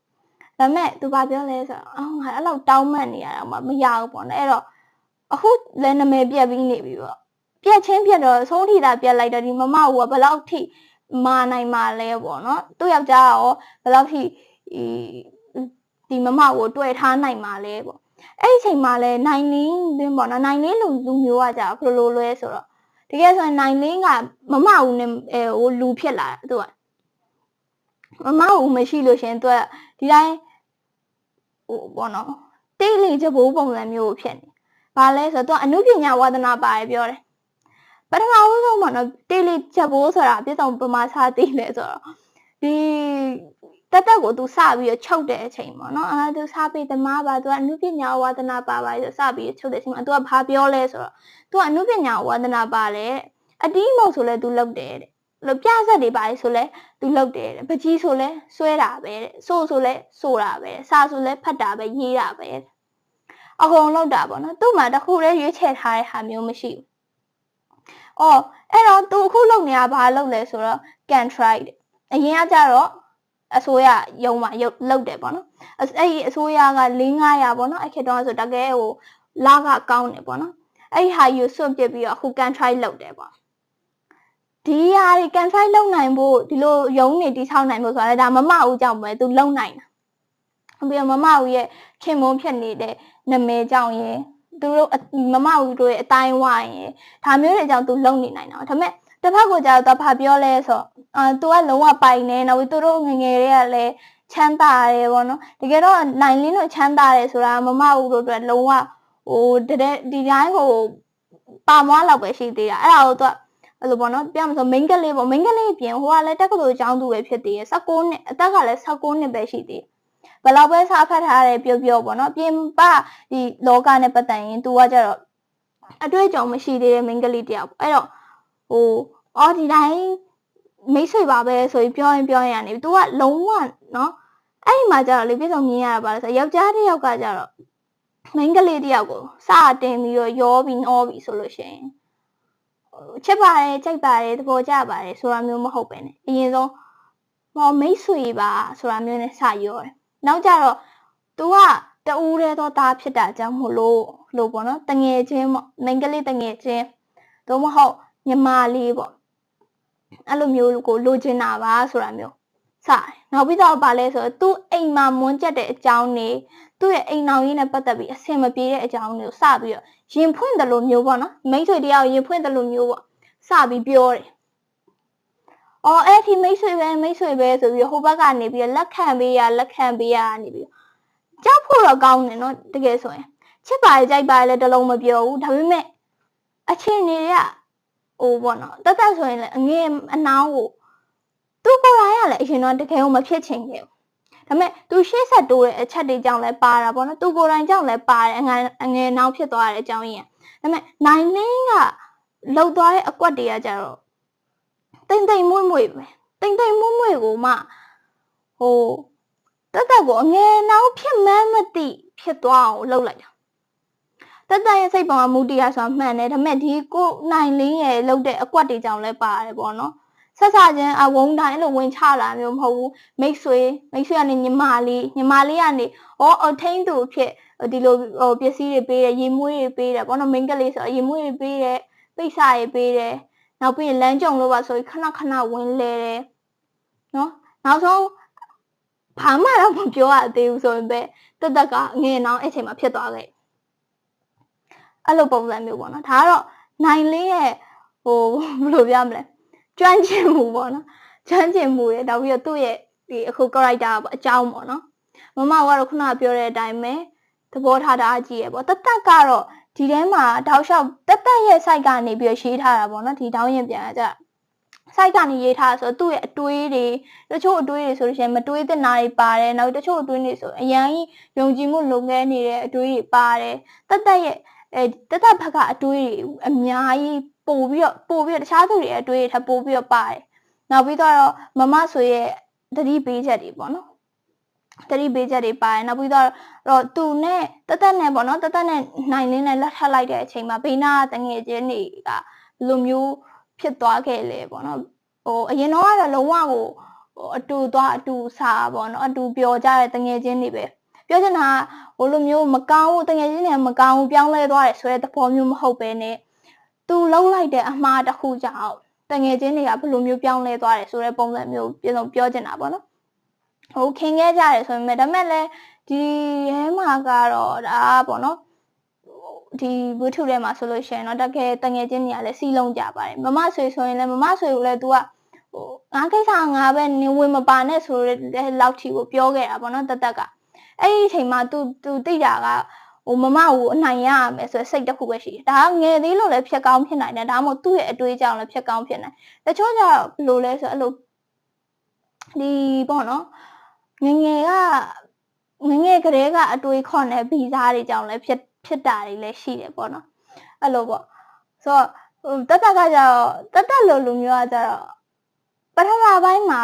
ဒါပေမဲ့ तू ဘာပြောလဲဆိုတော့ငါအဲ့လောက်တောင်းပန်နေရတာမှမရဘူးပေါ့နော်အဲ့တော့အခုလည်းနာမည်ပြက်ပြီးနေပြီပေါ့ပြက်ချင်းပြက်တော့ဆုံးထိတာပြက်လိုက်တော့ဒီမမကဘယ်လောက်ထိမာနိုင်မှာလဲပေါ့နော်သူ့ယောက်ျားရောဘယ်လောက်ထိဒီမမကိုတွေ့ထားနိုင်မှာလဲပေါ့အဲ့ဒီအချိန်မှာလဲနိုင်လင်းပေါ့နော်နိုင်လင်းလူမျိုးကကြာဘယ်လိုလဲဆိုတော့တကယ်ဆိုရင်နိုင်လင်းကမမဦးနဲ့လူဖြစ်လာသူကမမဦးမရှိလို့ရှင်သူကဒီတိုင်းပေါ့နော်တိတ်လေချဘိုးပုံစံမျိုးဖြစ်နေဘာလဲဆိုတော့သူကအနုပညာဝါသနာပါတယ်ပြောတယ်ပထမဦးဆုံးပေါ့နော်တိတ်လေချဘိုးဆိုတာပြည့်စုံပမာစားသိလဲဆိုတော့ဒီတက်ကိုသူစပြီးတော့ချုပ်တဲ့အချိန်ပေါ့နော်သူစားပြီးသမားပါသူကအနုပညာဝါသနာပါဆိုစပြီးချုပ်တဲ့အချိန်မှာသူကဘာပြောလဲဆိုတော့သူကအနုပညာဝါသနာပါလေအတီးမုတ်ဆိုလဲသူလုပ်တယ်တဲ့လို့ပြဆက်တွေပါလေဆိုလဲသူလုပ်တယ်ပကြီးဆိုလဲဆွဲတာပဲတဲ့ဆိုလဲဆိုတာပဲစာဆိုလဲဖတ်တာပဲရေးတာပဲအကုန်လုပ်တာပေါ့နော်သူ့မှာတခုတည်းရွေးချယ်ထားတဲ့ဟာမျိုးမရှိဘူးအဲ့တော့သူအခုလုပ်နေတာဘာလုပ်လဲဆိုတော့ contract အရင်ကကြတော့အစိုးရရုံးမှာလုပ်တယ်ပေါ့နော်အဲ့ဒီအစိုးရက400-500ပေါ့နော်အဲ့ခေတ်တော့ဆိုတကယ်ဟိုလကကောင်းတယ်ပေါ့နော်အဲ့ဒီဟာယူစွန့်ပစ်ပြီးတော့အခု contract လုပ်တယ်ပေါ့ဒီဟာတွေ contract လုပ်နိုင်ဖို့ဒီလိုရုံးနေတိထောက်နိုင်ဖို့ဆိုတာဒါမမဦးကြောင့်ပဲသူလုံနိုင်တာပြီးတော့မမဦးရဲ့ခင်မုန်းဖြစ်နေတဲ့နာမည်ကြောင့်ရယ်သူတို့မမဦးတို့ရဲ့အတိုင်းဝိုင်းရယ်ဒါမျိုးတွေကြောင့်သူလုံနေနိုင်တာဒါပေမဲ့တစ်ဖက်ကိုကြာတော့ဘာပြောလဲဆိုသူကလုံးဝပိုင်နေနောက်ပြီးသူတို့ငငယ်တွေကလည်းချမ်းသာတယ်ပေါ့နော်တကယ်တော့နိုင်လင်းတို့ချမ်းသာတယ်ဆိုတာမမဦးတို့အတွက်လုံးဝဟိုဒီတိုင်းကိုပါမွားလောက်ပဲရှိသေးတာအဲ့ဒါကိုသူကအဲ့လိုပေါ့နော်ပြောမှဆိုမိန်းကလေးပေါ့မိန်းကလေးပြင်ဟိုကလည်းတက္ကသိုလ်ကျောင်းသူပဲဖြစ်သေးတယ်16နှစ်အသက်ကလည်း16နှစ်ပဲရှိသေးတယ်ဘယ်လောက်ပဲစားဖတ်ထားတယ်ပြောပေါ့နော်ပြင်ပဒီလောကနဲ့ပတ်သက်ရင် तू ကကြတော့အတွေ့အကြုံမရှိသေးတဲ့မိန်းကလေးတယောက်အဲ့တော့ဟိုဒီတိုင်းမိတ်ဆွေပါပဲဆိုပြီးပြောရင်ရနေပြီ तू ကလုံးဝနော်အဲ့ဒီမှာကြတော့လေပြည့်စုံမြင်ရတာပါလဲဆိုယောက်ျားတစ်ယောက်ကကြတော့ မိန်းကလေးတယောက်ကိုစတင်ပြီးတော့ရောပြီးနှောပြီးဆိုလို့ရှိရင်ချစ်ပါတယ်ကြိုက်ပါတယ်သဘောကျပါတယ်ဆိုတာမျိုးမဟုတ်ပဲねအရင်ဆုံးမိတ်ဆွေပါဆိုတာမျိုးနဲ့စရောတယ်နောက်ကြတော့ तू ကတူးတဲ့တော့သားဖြစ်တာကြောင့်မို့လို့ပေါ့နော်တငယ်ချင်းပေါ့မိန်းကလေးတငယ်ချင်းသို့မဟုတ်ညီမလေးပေါ့အဲ့လိုမျိုးကိုလိုချင်တာပါဆိုတာမျိုးစတယ်နောက်ပြီးတော့ဗာလဲဆိုတော့ तू အိမ်မှာမွန်းကျက်တဲ့အကြောင်းနေသူ့ရဲ့အိမ်နောင်ရေးနဲ့ပတ်သက်ပြီးအဆင်မပြေတဲ့အကြောင်းတွေကိုစပြီးတော့ရင်ဖွင့်တယ်လို့မျိုးပေါ့နော်မိတ်ဆွေတယောက်ရင်ဖွင့်တယ်လို့မျိုးပေါ့စပြီးပြောတယ်အော်အဲ့ဒီမိတ်ဆွေပဲဆိုပြီးဟိုဘက်ကနေပြီးလက်ခံပေးရနေပြီးကြောက်ဖို့တော့ကောင်းတယ်နော်တကယ်ဆိုရင်ချစ်ပါလေကြိုက်ပါလေတလုံးမပြောဘူးဒါပေမဲ့အချင်းတွေကဟိုပေါ့နော်တတ်ဆိုရင်လည်းအငယ်အနောင်းကိုသူကိုယ်တိုင်ကလည်းအရင်တော့တကယ်မဖြစ်ချင်ခဲ့ဘူးဒါပေမဲ့သူရှေ့ဆက်တိုးတဲ့အချက်တွေကြောင့်လည်းပါတာပေါ့နော်သူကိုယ်တိုင်ကြောင့်လည်းပါတယ်အငယ်နောင်းဖြစ်သွားတဲ့အကြောင်းရင်းဒါပေမဲ့နိုင်လင်းကလှုပ်သွားတဲ့အကွက်တွေကကြတော့တိမ်မွေ့ပဲတိမ်မွေ့ကိုမှဟိုတတ်ကိုအငယ်နောင်းဖြစ်မှန်းမသိဖြစ်သွားအောင်လှုပ်လိုက်တာတတ်ရဲ့စိတ်ပေါ်မှာမူတရားဆိုတာမှန်တယ်ဒါပေမဲ့ဒီကိုနိုင်လင်းရဲ့လှုပ်တဲ့အကွက်တွေကြောင့်လည်းပါတယ်ပေါ့နော်ဆက်ချင်းအဝုန်းတိုင်းအဲ့လိုဝင်ချလာမျိုးမဟုတ်ဘူးမိတ်ဆွေကနေညီမလေးကနေအထိန်သူဖြစ်ဒီလိုပစ္စည်းတွေပေးတယ်ရေမွေးတွေပေးတယ်ပေါ့နော်မိန်းကလေးဆိုရေမွေးတွေပေးတယ်ပိတ်စာတွေပေးတယ်နောက်ပြီးလမ်းကြုံလို့ပါဆိုခဏဝင်လဲတယ်နော်နောက်ဆုံးဘာမှတော့မပြောရသေးဘူးဆိုရင်ပဲတကငယ်နောင်အဲ့ချိန်မှာဖြစ်သွားခဲ့အဲ့လိုပုံစံမျိုးပေါ့နော်ဒါကတော့နိုင်လင်းရဲ့ဘယ်လိုပြောမလဲကျွမ်းကျင်မှုပေါ့နော်ကျွမ်းကျင်မှုရဲ့နောက်ပြီးတော့သူ့ရဲ့ဒီအခု character ပေါ့အကြောင်းပေါ့နော်မမကတော့ခုနပြောတဲ့အတိုင်းပဲသဘောထားတာကြည့်ရပေါ့တကတော့ဒီထဲမှာတောက်လျှောက်တရဲ့ site ကနေပြီးတော့ရေးထားတာပေါ့နော်ဒီတောင်းရင်ပြန်ကြsite ကနေရေးထားဆိုတော့သူ့ရဲ့အတွေးတွေတချို့အတွေးတွေဆိုလို့ရှိရင်မတွေးသင့်တာတွေပါတယ်နောက်တချို့အတွေးတွေဆိုအရန်ကြီးယုံကြည်မှုလုံငန်းနေတဲ့အတွေးတွေပါတယ်တရဲ့တဘက်ကအတွေးတွေအများကြီးပို့ပြီးတော့တခြားသူတွေအတွေးတွေထပ်ပို့ပြီးတော့ပါတယ်နောက်ပြီးတော့မမဆိုရဲ့သတိပေးချက်တွေပေါ့နော်သတိပေးချက်တွေပါတယ်နောက်ပြီးတော့သူနဲ့တနဲ့ပေါ့နော်တနဲ့နိုင်လင်းနဲ့လက်ထပ်လိုက်တဲ့အချိန်မှာဘေးနာတငယ်ချင်းတွေကဘယ်လိုမျိုးဖြစ်သွားခဲ့လဲပေါ့နော်အရင်တော့ကတော့လုံးဝကိုအတူသွားအတူစားပေါ့နော်အတူပျော်ကြတဲ့တငယ်ချင်းတွေပဲပြောချင်တာကလိုမျိုးမကောင်းဘူးတငယ်ချင်းတွေမကောင်းဘူးပြောင်းလဲသွားတယ်ဆိုတဲ့သဘောမျိုးမဟုတ်ပဲねသူလှုပ်လိုက်တဲ့အမှားတစ်ခုကြောင့်တငယ်ချင်းတွေကဘယ်လိုမျိုးပြောင်းလဲသွားတယ်ဆိုတဲ့ပုံစံမျိုးပြောချင်တာပေါ့နော်ခင်ခဲ့ကြတယ်ဆိုပေမဲ့ဒါမဲ့လည်းဒီရဲမှာကတော့ဒါပေါ့နော်ဒီဝိထုထဲမှာဆိုလို့ရှိရင်တော့တကယ်တငယ်ချင်းတွေကလည်းစီးလုံးကြပါတယ်မမဆွေဆိုရင်လည်းမမဆွေကိုလည်း तू ကငါကိစ္စငါပဲနေဝင်မပါနဲ့ဆိုတဲ့လောက်ထိကိုပြောခဲ့တာပေါ့နော်တကအဲ့ဒီအချိန်မှာ तू သိတာကမမကိုအနိုင်ရရမယ်ဆိုတဲ့စိတ်တစ်ခုပဲရှိတယ်ဒါကငယ်သေးလို့လည်းဖြစ်ကောင်းဖြစ်နိုင်တယ်ဒါမှမဟုတ်သူ့ရဲ့အတွေးကြောင့်လည်းဖြစ်ကောင်းဖြစ်နိုင်တချို့ကျတော့ဘယ်လိုလဲဆိုအဲ့လိုဒီပေါ့နော်ငငယ်ကလေးကအတွေးခွန်တဲ့ဗီဇာတွေကြောင့်လည်းဖြစ်တာတွေလည်းရှိတယ်ပေါ့နော်အဲ့လိုပေါ့ဆိုတော့တကကြတော့လူမျိုးကကြတော့ပထမပိုင်းမှာ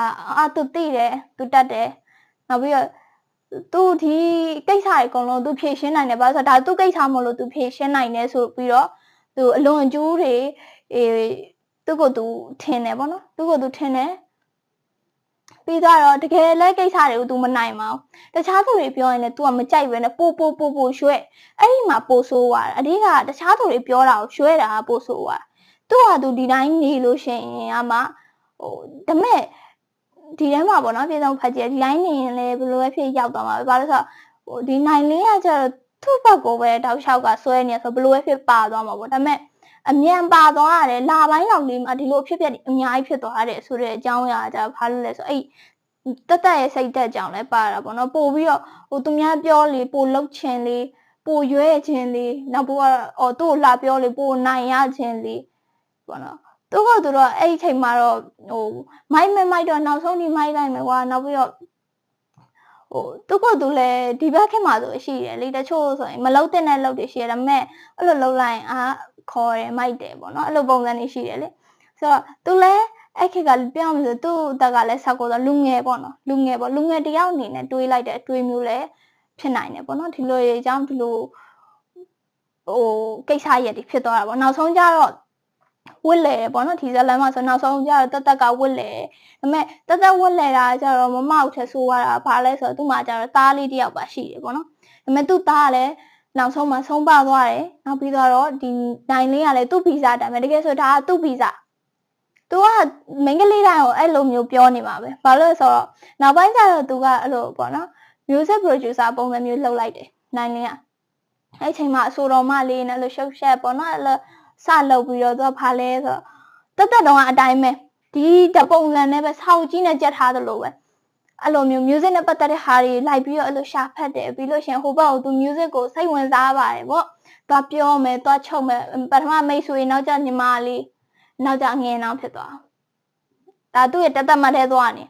သူသိတယ်သူတတ်တယ်နောက်ပြီးတော့သူဒီကိစ္စတွေအကုန်လုံးသူဖြေရှင်းနိုင်တယ်ဘာလို့ဆိုတော့ဒါသူကိစ္စမလို့သူဖြေရှင်းနိုင်တယ်ဆိုပြီးတော့သူအလွန်အကျူးတွေသူ့ကိုသူထင်တယ်ပေါ့နော်သူ့ကိုသူထင်တယ်ပြီးတော့တကယ်လဲကိစ္စတွေကို तू မနိုင်ပါဘူးတခြားသူတွေပြောရင်လည်း तू ကမကြိုက်ပဲနဲ့ပိုရွှဲအဲ့ဒီမှာပိုဆိုးသွားတယ်အဓိကတခြားသူတွေပြောတာကိုရွှဲတာကပိုဆိုးသွားသူ့ဟာ तू ဒီတိုင်းနေလို့ရှိရင်အမှဒါမဲ့ဒီထဲမှာပေါ့နော်ပြည်ဆုံးဖတ်ကြည့်ဒီတိုင်းနေရင်လည်းဘယ်လိုပဲဖြစ်ရောက်သွားမှာပဲဘာလို့ဆိုတော့ဒီနိုင်လင်းကကျတော့သူ့ဘက်ကိုပဲတောက်လျှောက်ကဆွဲနေဆိုဘယ်လိုပဲဖြစ်ပါသွားမှာပေါ့ဒါမဲ့အမြန်ပါသွားရတယ်လာပိုင်းလောက်လေးမှာဒီလိုဖြစ်အများကြီးဖြစ်သွားရတယ်ဆိုတဲ့အကြောင်းအရာကြဘာလို့လဲဆိုအဲ့တရဲ့စိတ်တက်ကြောင်လဲပါတာပေါ့နော်ပို့ပြီးတော့သူများပြောလေပို့လှုပ်ချင်လေပို့ရွဲခြင်းလေနောက်ပို့ကတော့သူ့ကိုလာပြောလေပို့နိုင်ရခြင်းလေပေါ့နော်သူ့တော့အဲ့ဒီချိန်မှာတော့မိုက်တော့နောက်ဆုံးဒီမိုက်လိုက်မယ်ကွာနောက်ပြီးတော့သူလည်းဒီဘက်ခင်မှာဆိုရှိတယ်လေတချို့ဆိုရင်မလှုပ်တဲ့နဲ့လှုပ်တွေရှိတယ်ဒါပေမဲ့အဲ့လိုလှုပ်လိုက်ရင်ခေါ်တယ်မိုက်တယ်ပေါ့နော်အဲ့လိုပုံစံတွေရှိတယ်လေဆိုတော့သူလည်းအဲ့ခေတ်ကပြောင်းလို့သူ့တက်ကလည်းဆောက်ကိုတော့လူငယ်ပေါ့နော်လူငယ်တယောက်အနေနဲ့တွေးလိုက်တဲ့အတွေးမျိုးလည်းဖြစ်နိုင်တယ်ပေါ့နော်ဒီလိုအကြောင်းဒီလို ကိစ္စရက်တွေဖြစ်သွားတာပေါ့နောက်ဆုံးကျတော့ဝစ်လေပေါ့နော်ဒီဇလန်မှာဆိုနောက်ဆုံးကျတော့တက်ကဝစ်လေဒါပေမဲ့တက်ဝစ်လေတာကျတော့မမအောင်ထက်ဆိုးသွားတာဘာလဲဆိုတော့သူ့မှာကျတော့သားလေးတယောက်ပါရှိတယ်ပေါ့နော်ဒါပေမဲ့သူ့သားကလည်းနောက်ဆုံးမှာဆုံးပါသွားတယ်နောက်ပြီးတော့ဒီနိုင်လင်းကလည်းသူ့ဗီဇာတိုင်ပဲတကယ်ဆိုဒါကသူ့ဗီဇာသူကမိန်းကလေးတိုင်းကိုအဲ့လိုမျိုးပြောနေမှာပဲဘာလို့လဲဆိုတော့နောက်ပိုင်းကျတော့သူကအဲ့လိုပေါ့နော် music producer ပုံစံမျိုးလုပ်လိုက်တယ်နိုင်လင်းကအဲ့ချိန်မှာအဆိုတော်မလေးနဲ့လို့ရှုပ်ရှက်ပေါ့နော်အဲ့လိုစလုပ်ပြီးတော့သူကဘာလဲဆိုတော့တက်တော့အတိုင်းပဲဒီတပုံစံနဲ့ပဲဆောက်ကြီးနဲ့ကြက်ထားသလိုပဲအဲ့လိုမျိုး music နဲ့ပတ်သက်တဲ့ဟာတွေလိုက်ပြီးတော့အဲ့လိုရှာဖတ်တယ်ပြီးလို့ရှင်ဟိုဘက်ကိုသူ music ကိုစိတ်ဝင်စားပါတယ်ပေါ့သွားပြောမယ်သွားချုပ်မယ်ပထမမိတ်ဆွေနောက်ကျညီမလေးနောက်ကျငယ်နောင်ဖြစ်သွားဒါသူ့ရဲ့တက်မှတ်ထဲသွားနေ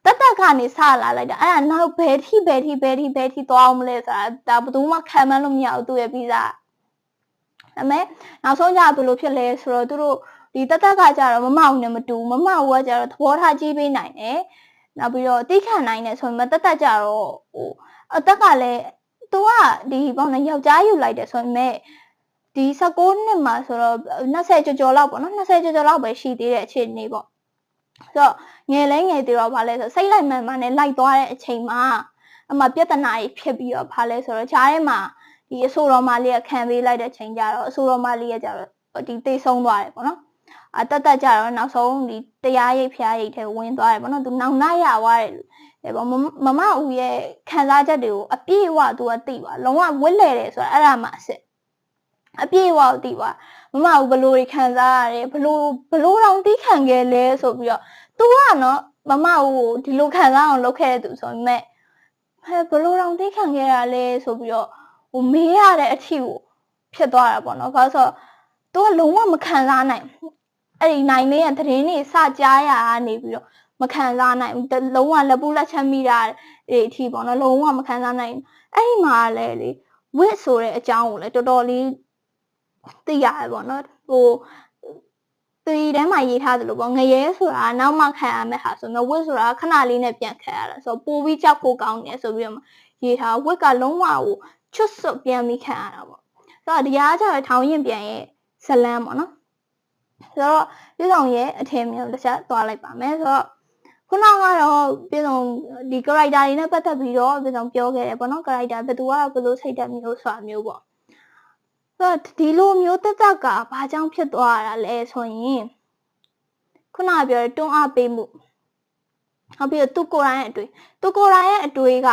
တက်ကနေစလာလိုက်တာအဲ့ဒါနောက်ဘယ်ထိသွားအောင်မလဲဆိုတာဒါဘယ်သူမှခံမှန်းလို့မရဘူးသူ့ရဲ့ဗီဇာဒါပေမဲ့နောက်ဆုံးကျဘယ်လိုဖြစ်လဲဆိုတော့သူတို့ဒီတက်ကကြတော့မမအောင်နဲ့မတူမမအောင်ကကြတော့သဘောထားကြီးပေးနိုင်တယ်နောက်ပြီးတော့တိခံနိုင်တယ်ဆိုရင်တက်ကြတော့အတက်ကလည်းသူကဒီပေါ့နော်ယောက်ျားယူလိုက်တယ်ဆိုရင်ဒီ16နှစ်မှာဆိုတော့20ကျော်လောက်ပေါ့နော်20ကျော်လောက်ပဲရှိသေးတဲ့အခြေအနေပေါ့ဆိုတော့ငယ်သေးတော့ဗာလဲဆိုစိတ်လိုက်မှန်မှန်နဲ့လိုက်သွားတဲ့အချိန်မှာအမှပြဿနာကြီးဖြစ်ပြီးတော့ဗာလဲဆိုတော့ဂျားထဲမှာဒီအဆိုတော်မလေးကခံပေးလိုက်တဲ့ချိန်ကျတော့အဆိုတော်မလေးကကျတော့ဒီတေးဆုံးသွားတယ်ပေါ့နော်တက်ကြတော့နောက်ဆုံးဒီတရားရိပ်ဖျားရိပ်ထဲဝင်သွားတယ်ပေါ့နော်သူနောက်နှရသွားတယ်ပေါ့မမဦးရဲ့ခံစားချက်တွေကိုအပြည့်အဝသူကသိပါလုံးဝဝစ်လဲတယ်ဆိုတာအဲ့ဒါမှအစ်အပြည့်အဝသိပါမမဦးဘလို့ခံစားရတယ်ဘလို့တောင်တီးခံခဲ့လဲဆိုပြီးတော့သူကနော်မမဦးကိုဒီလိုခံစားအောင်လုပ်ခဲ့တဲ့သူဆိုပေမဲ့ဘလို့တောင်တီးခံခဲ့ရလဲဆိုပြီးတော့မေးရတဲ့အထီကိုဖြစ်သွားတာပေါ့နော်ဘာလို့ဆိုတော့သူကလုံးဝမခံစားနိုင်အဲ့ဒီနိုင်လေးရဲ့သတင်းတွေစကြားရနေပြီးတော့မခံစားနိုင်လုံးဝလက်ပူးလက်ချက်မိတာတွေအထီပေါ့နော်လုံးဝမခံစားနိုင်အဲ့ဒီမှာလည်းလေဝစ်ဆိုတဲ့အကြောင်းကိုလည်းတော်တော်လေးသိရတယ်ပေါ့နော်တီထဲမှာရေးထားတယ်လို့ပေါ့ငရဲဆိုတာနောက်မှခံရမယ့်ဟာဆိုတော့ဝစ်ဆိုတာခဏလေးနဲ့ပြန်ခံရတာဆိုတော့ပိုပြီးကြောက်ဖို့ကောင်းတယ်ဆိုပြီးတော့ရေးထားဝစ်ကလုံးဝကိုချွတ်စွတ်ပြန်ပြီးခံရတာပေါ့ဆိုတော့ဒီအားကျတော့ထောင်ရင်ပြန်ရဲ့ဇလန်းပေါ့နော်ဆိုတော့ပြည်ဆောင်ရဲ့အထင်မြင်တစ်ချက်သွားလိုက်ပါမယ်ဆိုတော့ခုနကတော့ပြည်ဆောင်ဒီ character တွေနဲ့ပတ်သက်ပြီးတော့ပြည်ဆောင်ပြောခဲ့တယ်ပေါ့နော် character ဘယ်သူကဘယ်လိုစိတ်ဓာတ်မျိုးဆိုတာမျိုးပေါ့ဆိုတော့ဒီလိုမျိုးတက်ကဘာကြောင့်ဖြစ်သွားတာလဲဆိုရင်ခုနကပြောတဲ့တွန်းအားပေးမှုနောက်ပြီးတော့သူကိုယ်တိုင်ရဲ့အတွေ့က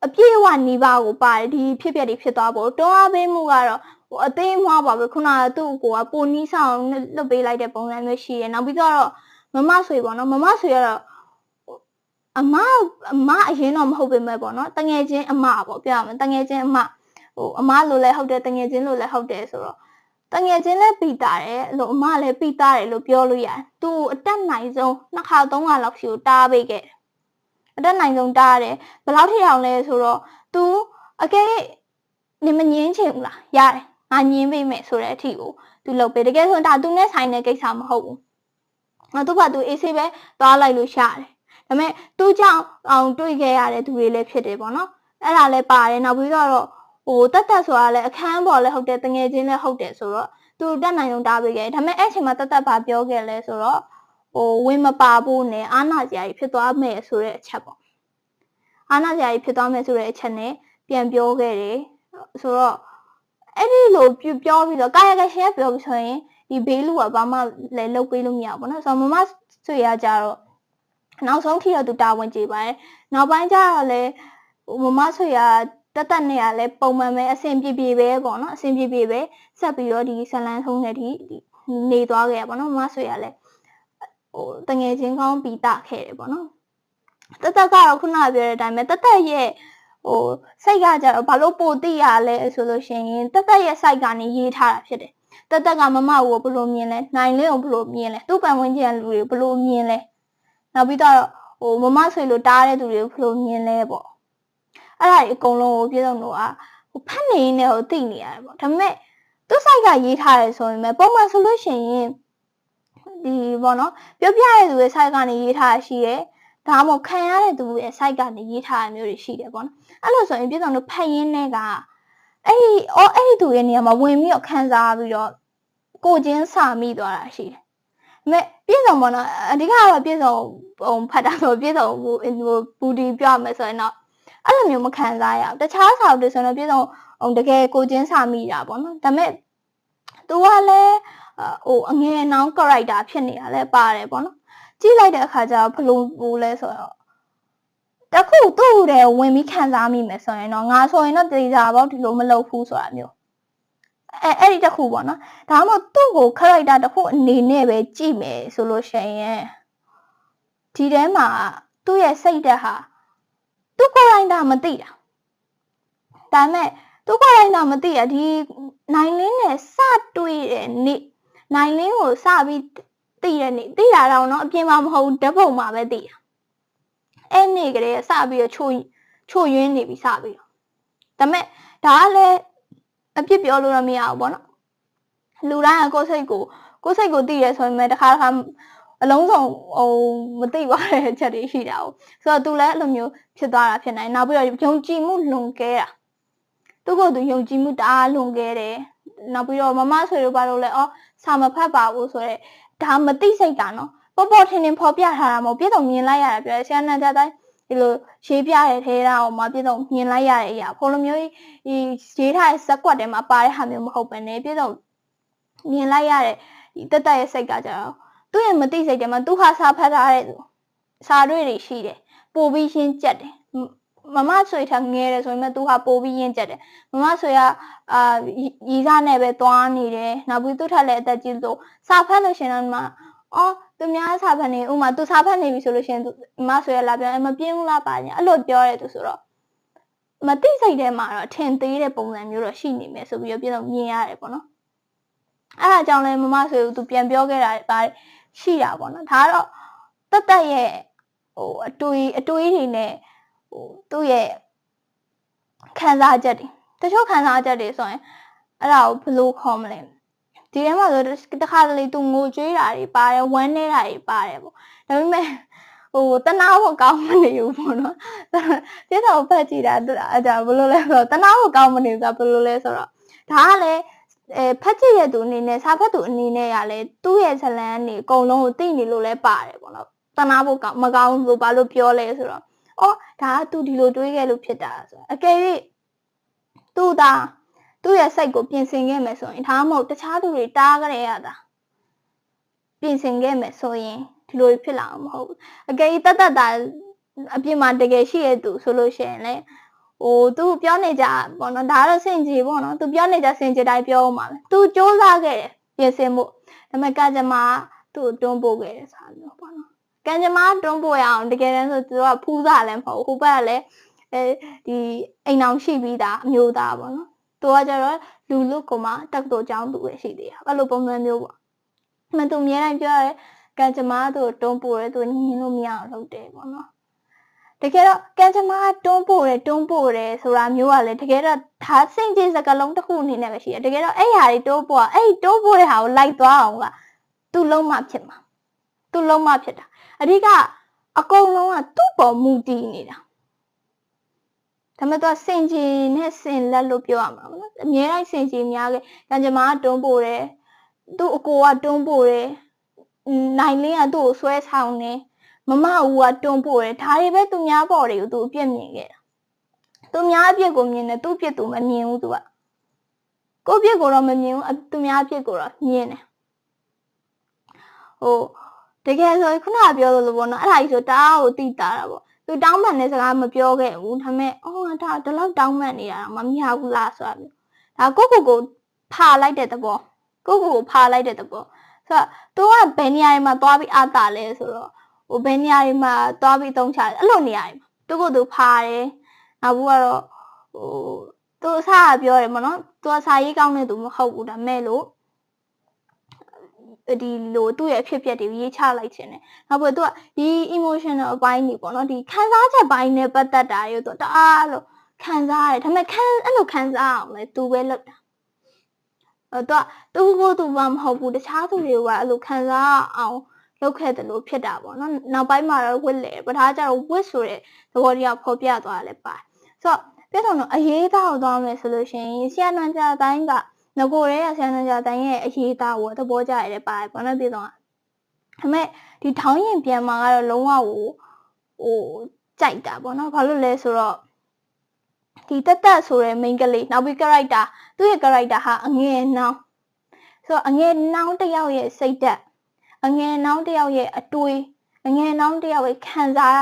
အပြည့်အဝနီးပါးကိုပါတယ်ဒီဖြစ်ပျက်တွေဖြစ်သွားဖို့တွန်းအားပေးမှုကတော့အသေးမွားပါပဲခုနကသူ့ကိုကပိုနီးဆောင်လွတ်ပေးလိုက်တဲ့ပုံစံမျိုးရှိတယ်နောက်ပြီးတော့မမဆွေပေါ့နော်မမဆွေကတော့အမအရင်တော့မဟုတ်ပေမဲ့ပေါ့နော်တငယ်ချင်းအမပေါ့ပြောရမယ်တငယ်ချင်းအမအမလိုလည်းဟုတ်တယ်တငယ်ချင်းလိုလည်းဟုတ်တယ်ဆိုတော့တငယ်ချင်းလည်းပြီးတာတယ်လို့အမလည်းပြီးတာတယ်လို့ပြောလို့ရတယ်သူအတက်နိုင်ဆုံး2ခါ3ခါလောက်ရှိကိုတားပေးခဲ့တယ်အတက်နိုင်ဆုံးတားတယ်ဘယ်လောက်ထိအောင်လဲဆိုတော့သူအကယ်နေမငင်းချင်ဘူးလားရတယ်ငါညင်းပေးမယ်ဆိုတဲ့အထိကိုသူလုပ်ပေးတကယ်ဆိုရင်ဒါသူနဲ့ဆိုင်တဲ့ကိစ္စမဟုတ်ဘူးသူကသူအေးဆေးပဲသွားလိုက်လို့ရှာတယ်ဒါပေမဲ့သူကြောင့်အောင်တွေ့ခဲ့ရတဲ့သူတွေလည်းဖြစ်တယ်ပေါ့နော်အဲ့ဒါလည်းပါတယ်နောက်ပြီးတော့တက်ဆိုတာလည်းအခန်းပေါ်လည်းဟုတ်တယ်တငယ်ချင်းလည်းဟုတ်တယ်ဆိုတော့သူတက်နိုင်ဆုံးတားပေးခဲ့ဒါပေမဲ့အဲ့ချိန်မှာတက်ဘာပြောခဲ့လဲဆိုတော့ဝင်မပါဘူးနဲ့အာနာစရာကြီးဖြစ်သွားမယ်ဆိုတဲ့အချက်ပေါ့အာနာစရာကြီးဖြစ်သွားမယ်ဆိုတဲ့အချက်နဲ့ပြန်ပြောခဲ့တယ်ဆိုတော့အဲ့ဒီလိုပြောပြီးတော့ကာယကရှင်ကပြောပြီးဆိုရင်ဒီဘေးလူကဘာမှလည်းလုပ်ပေးလို့မရဘူးနော်ဆိုတော့မမဆွေရကြတော့နောက်ဆုံးထိတော့သူတာဝန်ကျေပါတယ်နောက်ပိုင်းကျတော့လေမမဆွေရတက်နေရလဲပုံမှန်ပဲအဆင်ပြေပဲပေါ့နော်အဆင်ပြေပဲဆက်ပြီးတော့ဒီဇလန်းဆုံးနဲ့ဒီနေသွားခဲ့ရပေါ့နော်မမဆွေရလဲတငယ်ချင်းကောင်းပြီးတာခဲ့တယ်ပေါ့နော်တက်ကတော့ခုနကပြောတဲ့အတိုင်းပဲတက်ရဲ့စိတ်ကကြတော့ဘာလို့ပိုသိရလဲဆိုလို့ရှိရင်တက်ရဲ့ site ကနေရေးထားတာဖြစ်တယ်တက်ကမမကိုဘယ်လိုမြင်လဲနိုင်လေးကိုဘယ်လိုမြင်လဲသူ့ပန်ဝင်ကျန်လူတွေဘယ်လိုမြင်လဲနောက်ပြီးတော့မမဆွေလိုတားတဲ့သူတွေကိုဘယ်လိုမြင်လဲပေါ့အဲ့ဒါကြီးအကုန်လုံးကိုပြည်စုံတို့ဖတ်နေနေကိုသိနေရတယ်ပေါ့ဒါပေမဲ့သူ့ site ကရေးထားတယ်ဆိုရင်ပုံမှန်ဆိုလို့ရှိရင်ဒီပေါ့နော်ပြောပြရတဲ့သူရဲ့ site ကနေရေးထားရှိရဲဒါမှမဟုတ်ခံရတဲ့သူရဲ့ site ကနေရေးထားတဲ့မျိုးတွေရှိတယ်ပေါ့နော်အဲ့လိုဆိုရင်ပြည်စုံတို့ဖတ်ရင်းနဲ့က အဲ့ဒီသူရဲ့နေရာမှာဝင်ပြီးတော့ခံစားပြီးတော့ကိုချင်းစာမိသွားတာရှိတယ်။ဒါပေမဲ့ပြည့်စုံပေါ့နော်အဓိကတော့ပြည့်စုံဖတ်တာဆိုပြည့်စုံဘူဒီပြောမယ်ဆိုရင်တော့အဲ့လိုမျိုးမခံစားရဘူး။တခြားစာအုပ်တွေဆိုရင်ပြည့်စုံတကယ်ကိုချင်းစာမိတာပေါ့နော်။ဒါပေမဲ့သူကလည်းအငယ်နောင် character ဖြစ်နေတာလည်းပါတယ်ပေါ့နော်။ကြည့်လိုက်တဲ့အခါကျတော့ဘလို့လဲဆိုတော့တခုသူ့တဲ့ဝင်ပြီးခံစားမိမယ်ဆိုရင်တော့ငါဆိုရင်တော့တေချာပေါ့ဒီလိုမလုပ်ဘူးဆိုတာမျိုးအဲ့ဒီတခုပေါ့နော်ဒါမှမဟုတ်သူ့ကို character တခုအနေနဲ့ပဲကြည့်မယ်ဆိုလို့ရှိရင်ဒီထဲမှာသူ့ရဲ့စိတ်ဓာတ်ဟာသူ့ character မသိတာဒါပေမဲ့သူ့ character မသိရဒီနိုင်လင်းနဲ့စတွေ့တဲ့နေ့နိုင်လင်းကိုစပြီးသိတဲ့နေ့သိတာတော့နော်အပြင်မှာမဟုတ်ဓာတ်ပုံမှာပဲသိတာအဲ့နေ့ကလေးစပြီးတော့ချို့ယွင်းနေပြီစပြီးတော့ဒါပေမဲ့ဒါကလည်းအပြစ်ပြောလို့တော့မရဘူးပေါ့နော်လူတိုင်းကကိုယ်စိတ်ကိုသိရဲဆိုရင်တခါအလုံးစုံမသိသွားတဲ့အချက်တွေရှိတာ哦ဆိုတော့သူလည်းအဲ့လိုမျိုးဖြစ်သွားတာဖြစ်နိုင်နောက်ပြီးတော့ယုံကြည်မှုလွန်ကဲတာသူ့ကိုယ်သူယုံကြည်မှုတအားလွန်ကဲတယ်နောက်ပြီးတော့မမဆွေတို့ဘာလို့လဲစာမဖတ်ပါဘူးဆိုတော့ဒါမသိစိတ်တာနော်ပေါ်ထင်ဖော်ပြထားတာမဟုတ်ပြည့်စုံမြင်လိုက်ရတာပြောဆရာနာကြတိုင်းဒီလိုရေးပြတဲ့ထဲတာမှာပြည့်စုံမြင်လိုက်ရတဲ့အရာဘလိုမျိုးဒီရေးထားတဲ့ဇက်ကွက်ထဲမှာပါတဲ့ဟာမျိုးမဟုတ်ဘဲနဲ့ပြည့်စုံမြင်လိုက်ရတဲ့ဒီတက်ရဲ့စိတ်ကကြတော့သူ့ရဲ့မသိစိတ်ထဲမှာသူဟာစာဖတ်ထားတဲ့စာတွေရှိတယ်ပို့ပြီးရှင်းကြက်တယ်မမဆွေထားငယ်တယ်ဆိုရင်သူဟာပို့ပြီးရင်းကြက်တယ်မမဆွေကရီစားနဲ့ပဲသွားနေတယ်နောက်ပြီးသူ့ထက်လည်းအသက်ကြီးလို့စာဖတ်လို့ရှင်တော့မှသူများစာဖတ်နေဥမာသူစာဖတ်နေပြီဆိုလို့ရှင်မဆွေရလာပြန်မပြင်းဘူးလားပါညာအဲ့လိုပြောတယ်သူဆိုတော့မသိစိတ်ထဲမှာတော့ထင်သေးတဲ့ပုံစံမျိုးတော့ရှိနေမယ်ဆိုပြီးတော့ပြန်တော့မြင်ရတယ်ပေါ့နော်အဲ့ဒါကြောင့်လဲမမဆွေသူပြန်ပြောခဲ့တာပါရှိတာပေါ့နော်ဒါကတော့တက်ရဲ့အတွေးတွေနဲ့သူ့ရဲ့ခံစားချက်တွေတချို့ခံစားချက်တွေဆိုရင်အဲ့ဒါကိုဘယ်လိုခေါ်မလဲဒီထဲမှာဆိုတခါတလေသူငိုကြွေးတာတွေပါတယ်ဝမ်းနေတာတွေပါတယ်ပေါ့ဒါပေမဲ့တနာဖို့ကောင်းမနေဘူးပေါ့နော်ပြဿနာကိုဖတ်ကြည့်တာအဲ့ဒါဘယ်လိုလဲဆိုတော့တနာဖို့ကောင်းမနေဘူးကဘယ်လိုလဲဆိုတော့ဒါကလည်းဖတ်ကြည့်ရသူအနေနဲ့စာဖတ်သူအနေနဲ့ကလည်းသူ့ရဲ့ဇလန်းနေအကုန်လုံးကိုသိနေလို့လဲပါတယ်ပေါ့နော်တနာဖို့မကောင်းလို့ဘာလို့ပြောလဲဆိုတော့ဒါကသူဒီလိုတွေးခဲ့လို့ဖြစ်တာဆိုအကယ်၍သူ့ရဲ့စိတ်ကိုပြင်ဆင်ခဲ့မယ်ဆိုရင်ဒါမှမဟုတ်တခြားသူတွေတားကြရတာပြင်ဆင်ခဲ့မယ်ဆိုရင်ဒီလိုဖြစ်လာမှာမဟုတ်ဘူးအကယ်၍တတ်တာအပြင်မှာတကယ်ရှိရသူဆိုလို့ရှိရင်လေသူပြောနေကြပေါ့နော်ဒါကတော့စင်ကြီးပေါ့နော်သူပြောနေကြစင်ကြီးတိုင်းပြောမှာပဲသူစ조사ခဲ့တယ်ပြင်ဆင်ဖို့ဒါပေမဲ့ကကြမ္မာသူ့တွန်းပို့ခဲ့တယ်ဆိုတာမျိုးပေါ့နော်ကံကြမ္မာတွန်းပို့ရအောင်တကယ်တမ်းဆိုသူကဖူးစားလည်းမဟုတ်ဘူးဟိုဘက်ကလည်းဒီအိမ်အောင်ရှိပြီးသားအမျိုးသားပေါ့နော်သူကကျတော့လူလူကမှတက်တော်ကျောင်းသူပဲရှိသေးတယ်အဲ့လိုပုံစံမျိုးပေါ့မသူအများတိုင်းပြောရဲကံကြမ္မာသူတွန်းပို့တယ်သူညင်လို့မရအောင်လုပ်တယ်ပေါ့နော်တကယ်တော့ကံကြမ္မာတွန်းပို့တယ်ဆိုတာမျိုးကလည်းတကယ်တော့ဒါစင်ကြီးစကလုံးတစ်ခုအနေနဲ့ပဲရှိတယ်တကယ်တော့အဲ့ဟာတွေတွန်းပို့တဲ့ဟာကိုလိုက်သွားအောင်ကသူ့လုံးမဖြစ်မှာသူ့လုံးမဖြစ်တာအဓိကအကုန်လုံးကသူ့ပေါ်မူတည်နေတာဒါပေမဲ့သူကစင်ကြီးနဲ့စင်လက်လို့ပြောရမှာပေါ့နော်အများတိုင်းစင်ကြီးများကကံကြမ္မာတွန်းပို့တယ်သူ့အကိုကတွန်းပို့တယ်နိုင်လင်းကသူ့ကိုဆွဲဆောင်တယ်မမဦးကတွန်းပို့တယ်ဒါတွေပဲသူများပေါ်တွေကိုသူအပြစ်မြင်ခဲ့တာသူများအပြစ်ကိုမြင်တယ်သူ့အပြစ်သူမမြင်ဘူးသူကကိုယ့်အပြစ်ကိုတော့မမြင်ဘူးသူများအပြစ်ကိုတော့မြင်တယ်တကယ်ဆိုခုနကပြောလို့ပေါ့နော်အဲ့ဒါကြီးဆိုတအားကိုတိတာတာပေါ့သူတောင်းပန်တဲ့စကားမပြောခဲ့ဘူးဒါပေမဲ့ဒါဒီလောက်တောင်းပန်နေတာမမြဘူးလားဆိုတာမျိုးဒါကိုဖာလိုက်တဲ့သဘောကိုဖာလိုက်တဲ့သဘောဆိုတော့သူကဘယ်နေရာမှာသွားပြီးအာတာလဲဆိုတော့ဘယ်နေရာမှာသွားပြီးတုံးချတယ်အဲ့လိုနေရာမှာသူဖာတယ်နောက်ဘူးကတော့သူအစားပြောတယ်ပေါ့နော်သူကစာရေးကောင်းတဲ့သူမဟုတ်ဘူးဒါမဲ့လို့ဒီလိုသူ့ရဲ့အဖြစ်အပျက်တွေရေးချလိုက်ခြင်းနဲ့နောက်ပြီးသူကဒီ emotional အပိုင်းတွေပေါ့နော်ဒီခံစားချက်ပိုင်းနဲ့ပတ်သက်တာတွေသူတအားလို့ခံစားရတယ်ဒါပေမဲ့အဲ့လိုခံစားအောင်လဲသူပဲလုပ်တာသူကသူမှမဟုတ်ဘူးတခြားသူတွေကအဲ့လိုခံစားအောင်လုပ်ခဲ့တယ်လို့ဖြစ်တာပေါ့နော်နောက်ပိုင်းမှာတော့ဝစ်လေပထမကျတော့ဝစ်ဆိုတဲ့သဘောတရားဖော်ပြသွားတယ်ပါဆိုတော့ ပြတော့အရေးသားသွားမယ်ဆိုလို့ရှိရင်ဆရာနန်းကြတိုင်းကငကိုရဲဆရာနန်းကြတိုင်းရဲ့အရေးသားကိုသဘောကျရတဲ့ပါတယ်ပေါ့နော်ပြတော့ဒါပေမဲ့ဒီထောင်းရင်ပြန်မှာကတော့လုံးဝကြိုက်တာပေါ့နော်ဘာလို့လဲဆိုတော့ဒီတက်ဆိုတဲ့ main ကလေးနောက်ပြီး character သူ့ရဲ့ character ဟာအငယ်နှောင်းဆိုတော့အငယ်နှောင်းတစ်ယောက်ရဲ့စိတ်ဓာတ်အငယ်နှောင်းတစ်ယောက်ရဲ့အတွေးအငယ်နှောင်းတစ်ယောက်ရဲ့ခံစား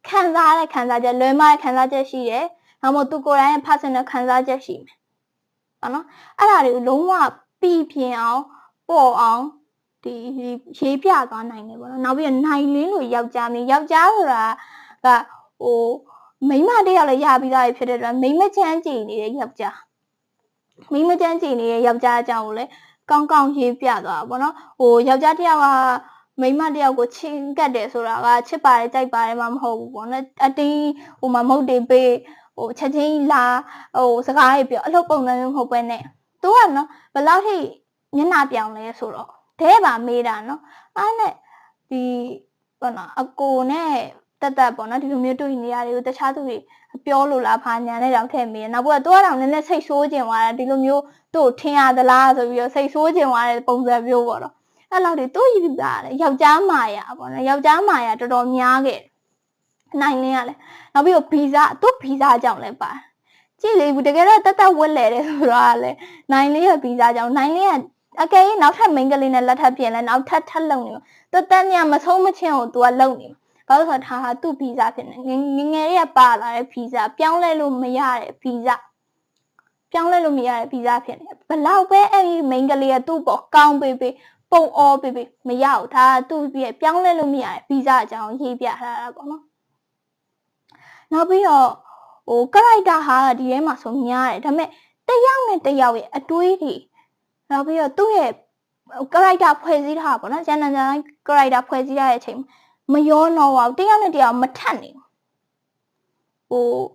ချက်လွယ်မတဲ့ခံစားချက်ရှိတယ်နောက်မှသူကိုယ်တိုင်ရဲ့ personal ခံစားချက်ရှိမယ်ပေါ့နော်အဲ့ဒါတွေကိုလုံးဝပြီးပြင်းအောင်ပေါ်အောင်ဒီရေးပြသွားနိုင်တယ်ပေါ့နော်နောက်ပြီးနိုင်လင်းလို့ယောက်ျားဆိုတာကမိမတယောက်လည်းရပြီးသားဖြစ်တဲ့အတွက်မိမချမ်းကြည်နေတဲ့ယောက်ျားအကြောင်းကိုလည်းကောင်းကောင်းရေးပြသွားပါတော့ယောက်ျားတယောက်ကမိမတယောက်ကိုချင်ကတ်တယ်ဆိုတာကချစ်ပါတယ်ကြိုက်ပါတယ်မှမဟုတ်ဘူးပေါ့နော်အတင်းမုတ်တွေပေးချက်ချင်းလာစကားတွေပြောအလုပ်ပုံစံမျိုးမဟုတ်ပဲနဲ့သူကနော်ဘယ်လောက်ထိမျက်နှာပြောင်လဲဆိုတော့တဲပါမေးတာနော်အဲ့နဲ့ဒီပေါ့နော်အကိုနဲ့တက်ပေါ့နော်ဒီလိုမျိုးတွေ့နေရတယ်ကိုတခြားသူတွေပြောလို့လားဖာညာနဲ့တောင်ထည့်မေးတယ်နောက်ပြီးတော့နည်းနည်းစိတ်ဆိုးကျင်သွားတယ်ဒီလိုမျိုးသူ့ကိုထင်ရသလားဆိုပြီးတော့စိတ်ဆိုးကျင်သွားတဲ့ပုံစံမျိုးပေါ့နော်အဲ့လောက်တွေသူ့ယူတာလေယောက်ျားမာယာပေါ့နော်ယောက်ျားမာယာတော်တော်များခဲ့နိုင်လင်းကလည်းနောက်ပြီးတော့ဗီဇကြောင့်လည်းပါကြည့်လေတကယ်တော့တက်ဝက်လဲတယ်ဆိုတော့လည်းနိုင်လင်းရဲ့ဗီဇကြောင့်နိုင်လင်းကအကယ်၍နောက်ထပ်မိန်းကလေးနဲ့လက်ထပ်ပြင်လဲနောက်ထပ်လုံနေတက်ညမဆုံးမချင်းကို तू ကလုံနေဘာလို့ဆိုတော့ဒါဟာသူ့ဗီဇဖြစ်နေငယ်လေးကပါလာတဲ့ဗီဇပြောင်းလဲလို့မရတဲ့ဗီဇဖြစ်နေဘလောက်ပဲအဲ့ဒီမိန်းကလေးကသူ့ပေါ်ကောင်းပေးပုံအောပေးမရဘူးဒါသူ့ရဲ့ပြောင်းလဲလို့မရတဲ့ဗီဇအကြောင်းရေးပြထားတာပေါ့နော်နောက်ပြီးတော့character ဟာဒီထဲမှာဆိုများတယ်ဒါပေမဲ့တယောက်နဲ့တယောက်ရဲ့အတွေးတွေနောက်ပြီးတော့သူ့ရဲ့ character ဖွဲ့စည်းထားပါတော့ကျန်တဲ့ character ဖွဲ့စည်းထားတဲ့အချိန်မရောတော့ပါဘူးတယောက်နဲ့တယောက်မထက်နေဘူး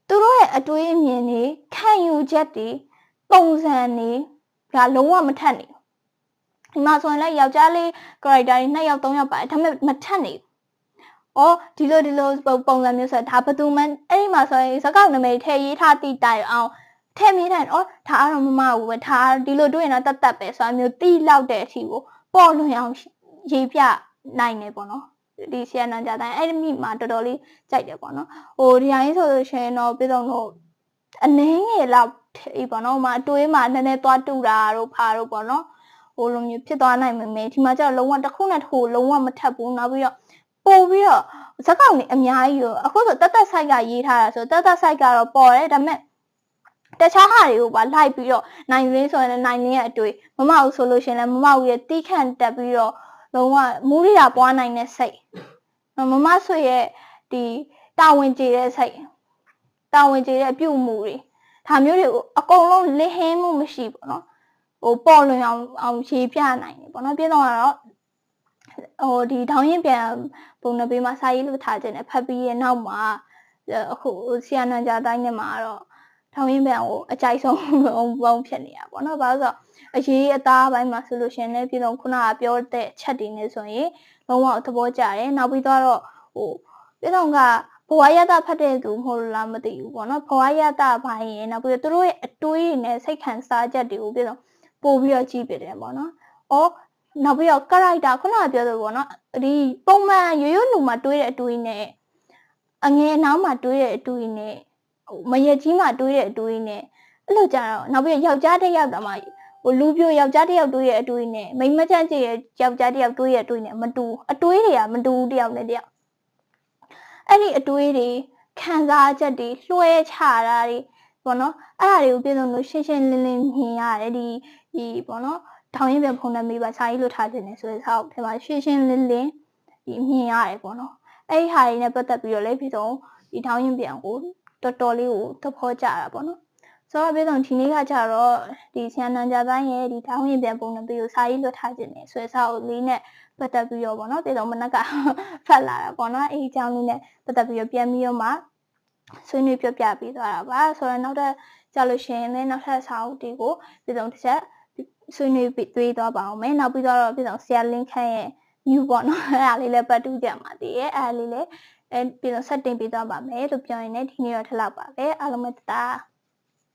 သူတို့ရဲ့အတွေးအမြင်တွေခံယူချက်တွေပုံစံတွေဒါလုံးဝမထက်နေဘူးဒီမှာဆိုရင်လည်းယောက်ျားလေး character တွေ2ယောက်3ယောက်ပါတယ်ဒါပေမဲ့မထက်နေဘူးဒီလိုပုံစံမျိုးဆိုဒါဘယ်သူမှအဲ့ဒီမှာဆိုရင်စကောက်နာမည်ထည့်ရေးထားတိတိုင်အောင်ထည့်မိတိုင်းဒါအားတော့မမဘူးပဲဒါဒီလိုတွေ့ရင်တော့တက်ပဲဆိုတာမျိုးတိလောက်တဲ့အထိကိုပေါ်လွင်အောင်ရေးပြနိုင်နေပေါ့နော်ဒီဆရာနန်းကြတိုင်းအဲ့ဒီမိမှာတော်တော်လေးကြိုက်တယ်ပေါ့နော်ဒီတိုင်းဆိုလို့ရှိရင်တော့ပြည်စုံတော့အနည်းငယ်လောက်ပေါ့နော်အတွေးမှာနည်းနည်းသွားတူတာတို့ဖာတို့ပေါ့နော်လိုမျိုးဖြစ်သွားနိုင်မယ်ဒီမှာကျတော့လုံးဝတစ်ခုနဲ့တစ်ခုလုံးဝမထပ်ဘူးနောက်ပြီးတော့ပို့ပြီးတော့ဇက်ကောင်နေအများကြီးရောအခုဆိုတက်ဆိုင်ကရေးထားတာဆိုတက်ဆိုင်ကတော့ပေါ်တယ်ဒါပေမဲ့တခြားဟာတွေကိုပါလိုက်ပြီးတော့နိုင်ရင်းဆိုရင်နိုင်ရင်းရဲ့အတွေ့မမဘူးဆိုလို့ရှင်လည်းမမဘူးရဲ့တီးခန့်တက်ပြီးတော့လုံးဝမူးရပွားနိုင်တဲ့စိတ်မမဆွေရဲ့ဒီတာဝန်ကျေတဲ့စိတ်တာဝန်ကျေတဲ့အပြုမှုတွေဒါမျိုးတွေကိုအကုန်လုံးလစ်ဟင်းမှုမရှိပေါ့နော်ပေါ်လွင်အောင်ရေးပြနိုင်တယ်ပေါ့နော်ပြတော့ကတော့ဒီထောင်းရင်ပြန်ပုံနှပေးမှာစာရေးလို့ထားခြင်းနဲ့ဖတ်ပြီးရဲ့နောက်မှာအခုဆီယနန်ကြတိုင်းနဲ့မှာတော့ထောင်းရင်ပြန်ကိုအကြိုက်ဆုံးပုံဖြစ်နေတာပေါ့နော်ဘာလို့ဆိုတော့အရေးအသားပိုင်းမှာဆိုလို့ရှင်လည်းပြည်တော့ခုနကပြောတဲ့ချက်တွေနဲ့ဆိုရင်လုံးဝသဘောကျတယ်နောက်ပြီးတော့ပြည်တော့ကဘဝရတဖတ်တဲ့သူမဟုတ်လားမသိဘူးပေါ့နော်ဘဝရတပိုင်းရင်နောက်ပြီးတော့သူတို့ရဲ့အတွေးနဲ့စိတ်ခံစားချက်တွေကိုပြည်တော့ပို့ပြီးတော့ကြည့်ပြတယ်ပေါ့နော်နောက်ပြီးတော့ character ခုနကပြောသလိုပေါ့နော်ဒီပုံမှန်ရိုးလူမှာတွေးတဲ့အတွေးနဲ့အငယ်အနောက်မှာတွေးတဲ့အတွေးနဲ့မရကြီးမှာတွေးတဲ့အတွေးနဲ့အဲ့လိုကြတော့နောက်ပြီးယောက်ျားတစ်ယောက်တော့မှလူပြိုယောက်ျားတစ်ယောက်တွေးတဲ့အတွေးနဲ့မိန်းမချမ်းချစ်ရဲ့ယောက်ျားတစ်ယောက်တွေးရဲ့အတွေးနဲ့မတူအတွေးတွေကမတူတယောက်နဲ့တယောက်အဲ့ဒီအတွေးတွေခံစားချက်တွေလွှဲချတာတွေပေါ့နော်အဲ့ဒါတွေကိုပြည်စုံလို့ရှင်းရှင်းလင်းလင်းမြင်ရတယ်ဒီပေါ့နော်ထောင်ရင်ပြန်ဖုန်နေမိပါစာရေးလို့ထားခြင်းနဲ့ဆိုရင်ဆောက်ထဲမှာရှင်းရှင်းလင်းလင်းမြင်ရတယ်ပေါ့နော်အဲ့ဒီဟာတွေနဲ့ပတ်သက်ပြီးတော့လည်းပြည်စုံဒီထောင်ရင်ပြန်ကိုတော်တော်လေးကိုသဘောကျတာပေါ့နော်ဆိုတော့ပြည်စုံဒီနေ့ကကြတော့ဒီဆန်နန်ကြပိုင်းရဲ့ဒီထောင်ရင်ပြန်ပုံနေပြီးကိုစာရေးလို့ထားခြင်းနဲ့ဆွဲဆောက်လေးနဲ့ပတ်သက်ပြီးတော့ပေါ့နော်ပြည်စုံမနက်ကဖတ်လာတာပေါ့နော်အဲ့ဒီအကြောင်းလေးနဲ့ပတ်သက်ပြီးတော့ပြန်ပြီးတော့မှဆွေးနွေးပြပြပြီးသွားတာပါဆိုတော့နောက်ထပ်ကြလို့ရှိရင်လည်းနောက်ထပ်စာအုပ်တွေကိုပြည်စုံတစ်ချက်ဆွေးနွေးပြီးသွားပါအောင်မယ်နောက်ပြီးတော့ပြည်စုံဆရာလင်းခန့်ရဲ့ new ပေါ့နော်အဲ့ဒါလေးလည်းပတ်တူးကြမှာတည်ရဲ့အဲ့ဒါလေးလည်း ပြီးတော့ setting ပေးသွားပါမယ်လို့ပြောရင်လည်းဒီနေ့တော့ဒီလောက်ပါပဲအားလုံးပဲတတာ